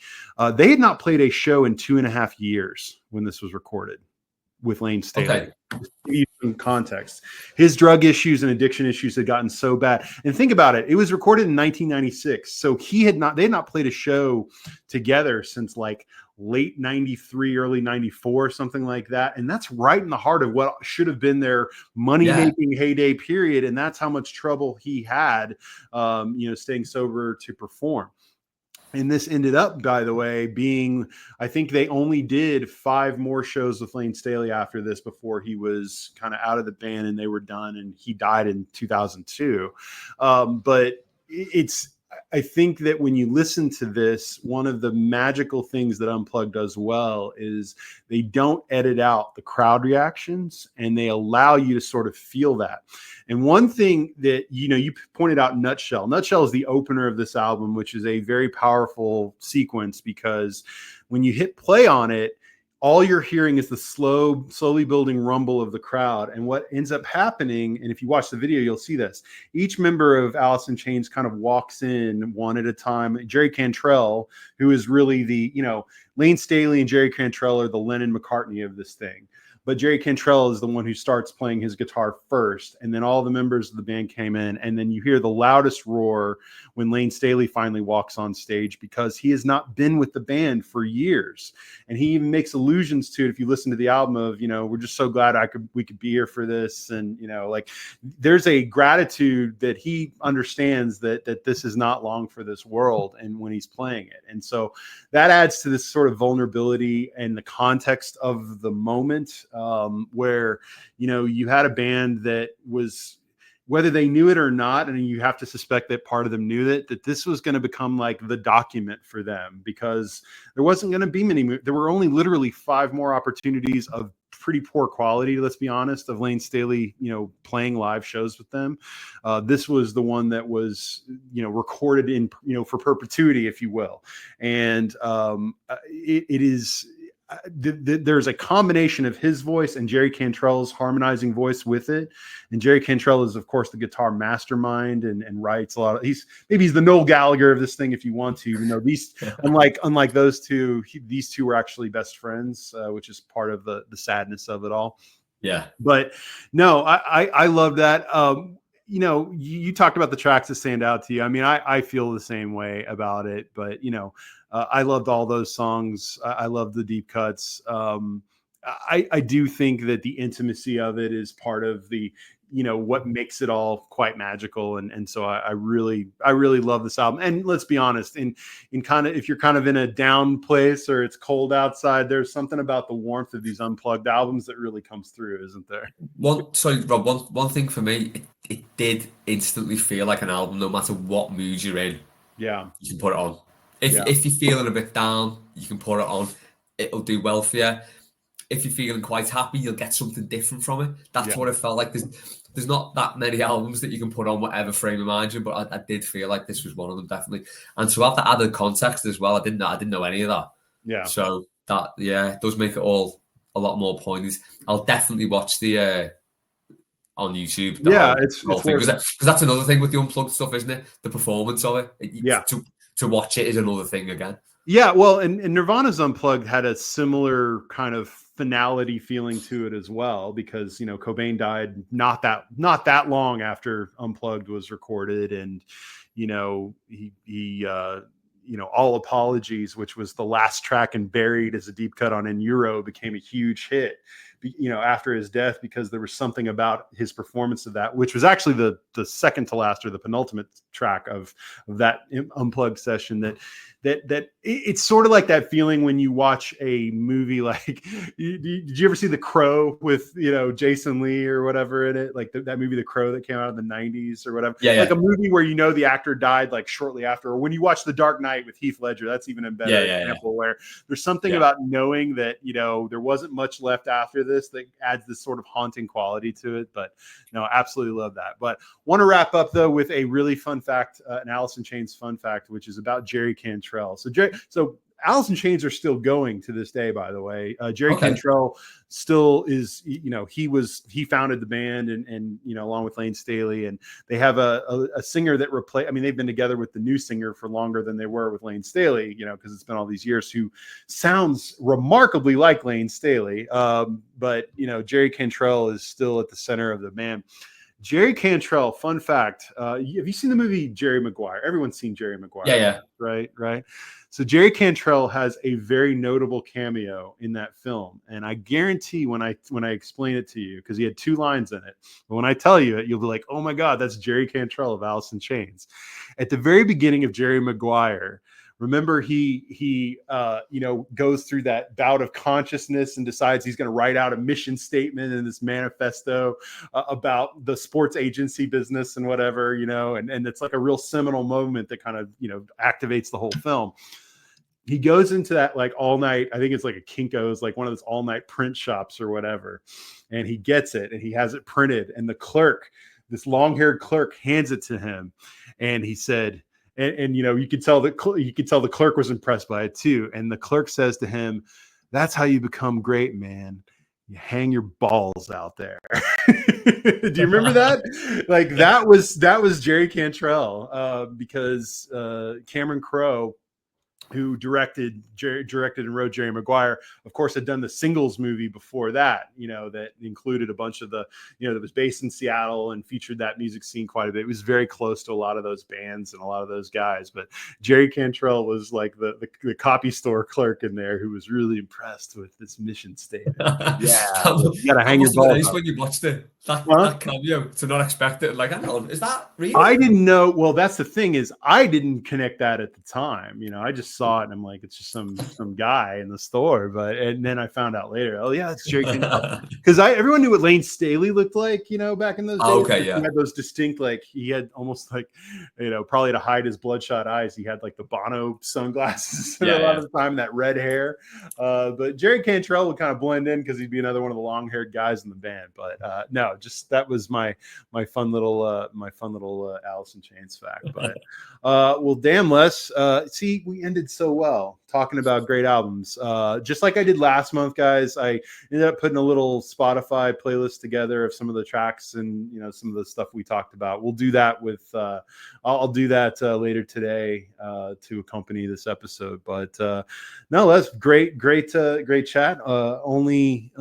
They had not played a show in 2.5 years when this was recorded with Lane Staley. To give you some context. His drug issues and addiction issues had gotten so bad. And think about it. It was recorded in 1996. So they had not played a show together since like late 93, early 94, something like that. And that's right in the heart of what should have been their money-making heyday period. And that's how much trouble he had, staying sober to perform. And this ended up, by the way, being, I think they only did 5 more shows with Lane Staley after this before he was kind of out of the band and they were done, and he died in 2002. But I think that when you listen to this, one of the magical things that Unplugged does well is they don't edit out the crowd reactions, and they allow you to sort of feel that. And one thing that, you pointed out, Nutshell. Nutshell is the opener of this album, which is a very powerful sequence, because when you hit play on it, all you're hearing is the slowly building rumble of the crowd. And what ends up happening, and if you watch the video, you'll see this, each member of Alice in Chains kind of walks in one at a time. Jerry Cantrell, who is really Lane Staley and Jerry Cantrell are the Lennon-McCartney of this thing. But Jerry Cantrell is the one who starts playing his guitar first, and then all the members of the band came in, and then you hear the loudest roar when Lane Staley finally walks on stage, because he has not been with the band for years. And he even makes allusions to it if you listen to the album of, we're just so glad we could be here for this. And, there's a gratitude that he understands that this is not long for this world, and when he's playing it. And so that adds to this sort of vulnerability and the context of the moment, where, you had a band that was, whether they knew it or not, and you have to suspect that part of them knew that this was going to become like the document for them, because there wasn't going to be there were only literally 5 more opportunities of pretty poor quality, let's be honest, of Lane Staley, playing live shows with them. This was the one that was, recorded in, for perpetuity, if you will. And it is, there's a combination of his voice and Jerry Cantrell's harmonizing voice with it. And Jerry Cantrell is, of course, the guitar mastermind and writes a lot of, he's the Noel Gallagher of this thing, if you want to, these, unlike those two, these two were actually best friends, which is part of the sadness of it all. Yeah. But no, I love that. You talked about the tracks that stand out to you. I mean, I feel the same way about it, but I loved all those songs. I love the deep cuts. I do think that the intimacy of it is part of the, what makes it all quite magical. And so I really love this album. And let's be honest, in kind of, if you're kind of in a down place or it's cold outside, there's something about the warmth of these Unplugged albums that really comes through, isn't there? Rob, one thing for me, it did instantly feel like an album, no matter what mood you're in. Yeah. You can put it on. If you're feeling a bit down, you can put it on. It'll do well for you. If you're feeling quite happy, you'll get something different from it. That's what it felt like. There's not that many albums that you can put on whatever frame of mind you're, but I did feel like this was one of them, definitely. And to have the added context as well, I didn't know any of that. Yeah. So that it does make it all a lot more pointless. I'll definitely watch the on YouTube. Because that's another thing with the Unplugged stuff, isn't it? The performance of it. To watch it is another thing again. Yeah, well, and Nirvana's Unplugged had a similar kind of finality feeling to it as well, because Cobain died not that long after Unplugged was recorded, and he All Apologies, which was the last track and buried as a deep cut on In Euro, became a huge hit after his death, because there was something about his performance of that, which was actually the second to last or the penultimate track of that Unplugged session, that it's sort of like that feeling when you watch a movie like, did you ever see The Crow with, Jason Lee or whatever in it? Like that movie, The Crow, that came out in the 90s or whatever. Like a movie where the actor died like shortly after, or when you watch The Dark Knight with Heath Ledger, that's even a better example where there's something about knowing that, there wasn't much left after this that adds this sort of haunting quality to it. But no, absolutely love that. But want to wrap up though with a really fun fact, an Alice in Chains fun fact, which is about Jerry Cantrell. So Alice in Chains are still going to this day, by the way. Jerry Okay. Cantrell still is, he founded the band and along with Lane Staley, and they have a singer that they've been together with the new singer for longer than they were with Lane Staley, because it's been all these years, who sounds remarkably like Lane Staley. But Jerry Cantrell is still at the center of the band. Jerry Cantrell, fun fact. Have you seen the movie Jerry Maguire? Everyone's seen Jerry Maguire. Yeah. Right. So Jerry Cantrell has a very notable cameo in that film. And I guarantee when I explain it to you, because he had 2 lines in it, but when I tell you it, you'll be like, oh my God, that's Jerry Cantrell of Alice in Chains. At the very beginning of Jerry Maguire, remember he goes through that bout of consciousness and decides he's going to write out a mission statement in this manifesto about the sports agency business and whatever, and it's like a real seminal moment that kind of, activates the whole film. He goes into that like all night, I think it's like a Kinko's, like one of those all night print shops or whatever. And he gets it and he has it printed. And the clerk, this long haired clerk, hands it to him. And he said, and you could tell the clerk was impressed by it too. And the clerk says to him, "That's how you become great, man. You hang your balls out there." Do you remember that? Like that was Jerry Cantrell, because Cameron Crowe, who directed and wrote Jerry Maguire, of course, had done the Singles movie before that, that included a bunch of the, that was based in Seattle and featured that music scene quite a bit. It was very close to a lot of those bands and a lot of those guys. But Jerry Cantrell was like the copy store clerk in there who was really impressed with this mission statement. Yeah, you got to hang your balls up. When you watched it, that cameo, to not expect it, like, I don't know, is that real? I didn't know. Well, that's the thing, is I didn't connect that at the time. I just saw it and I'm like, it's just some guy in the store. And then I found out later, oh yeah, it's Jerry Cantrell. Because everyone knew what Lane Staley looked like, back in those days. Okay, yeah. He had those distinct, like he had almost like, probably to hide his bloodshot eyes, he had like the Bono sunglasses a lot of the time, that red hair. But Jerry Cantrell would kind of blend in because he'd be another one of the long-haired guys in the band. But no, just that was my fun little Alice in Chains fact. But well, damn, Les. See, we ended so well talking about great albums. Just like I did last month, guys. I ended up putting a little Spotify playlist together of some of the tracks and some of the stuff we talked about. We'll do that with I'll do that later today to accompany this episode. But no, Les, great chat. Only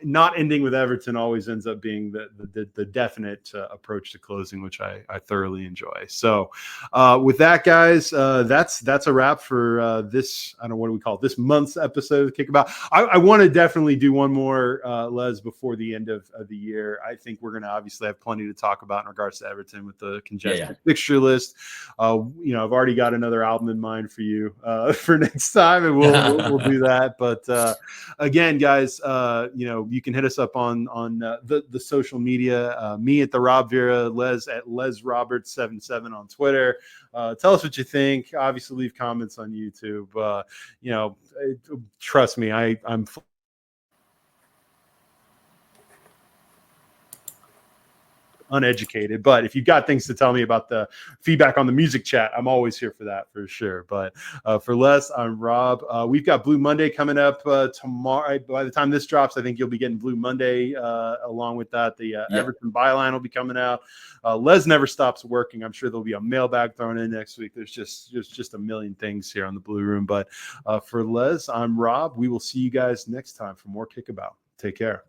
not ending with Everton always ends up being the definite approach to closing, which I thoroughly enjoy. So with that, guys, that's a wrap for this. I don't know, what do we call it, this month's episode of Kickabout. I want to definitely do one more, Les, before the end of the year. I think we're going to obviously have plenty to talk about in regards to Everton with the congested fixture list. I've already got another album in mind for you for next time, and we'll do that. But again, guys, you can hit us up on the social media. Me at the Rob Vera, Les at LesRoberts77 on Twitter. Tell us what you think. Obviously, leave comments on YouTube. Trust me, I'm uneducated, but if you've got things to tell me about the feedback on the music chat, I'm always here for that, for sure. But for Les, I'm Rob. We've got Blue Monday coming up tomorrow. By the time this drops, I think you'll be getting Blue Monday along with that. The Everton byline will be coming out. Les never stops working. I'm sure there'll be a mailbag thrown in next week. There's just a million things here on the Blue Room. But for Les, I'm Rob. We will see you guys next time for more Kickabout. Take care.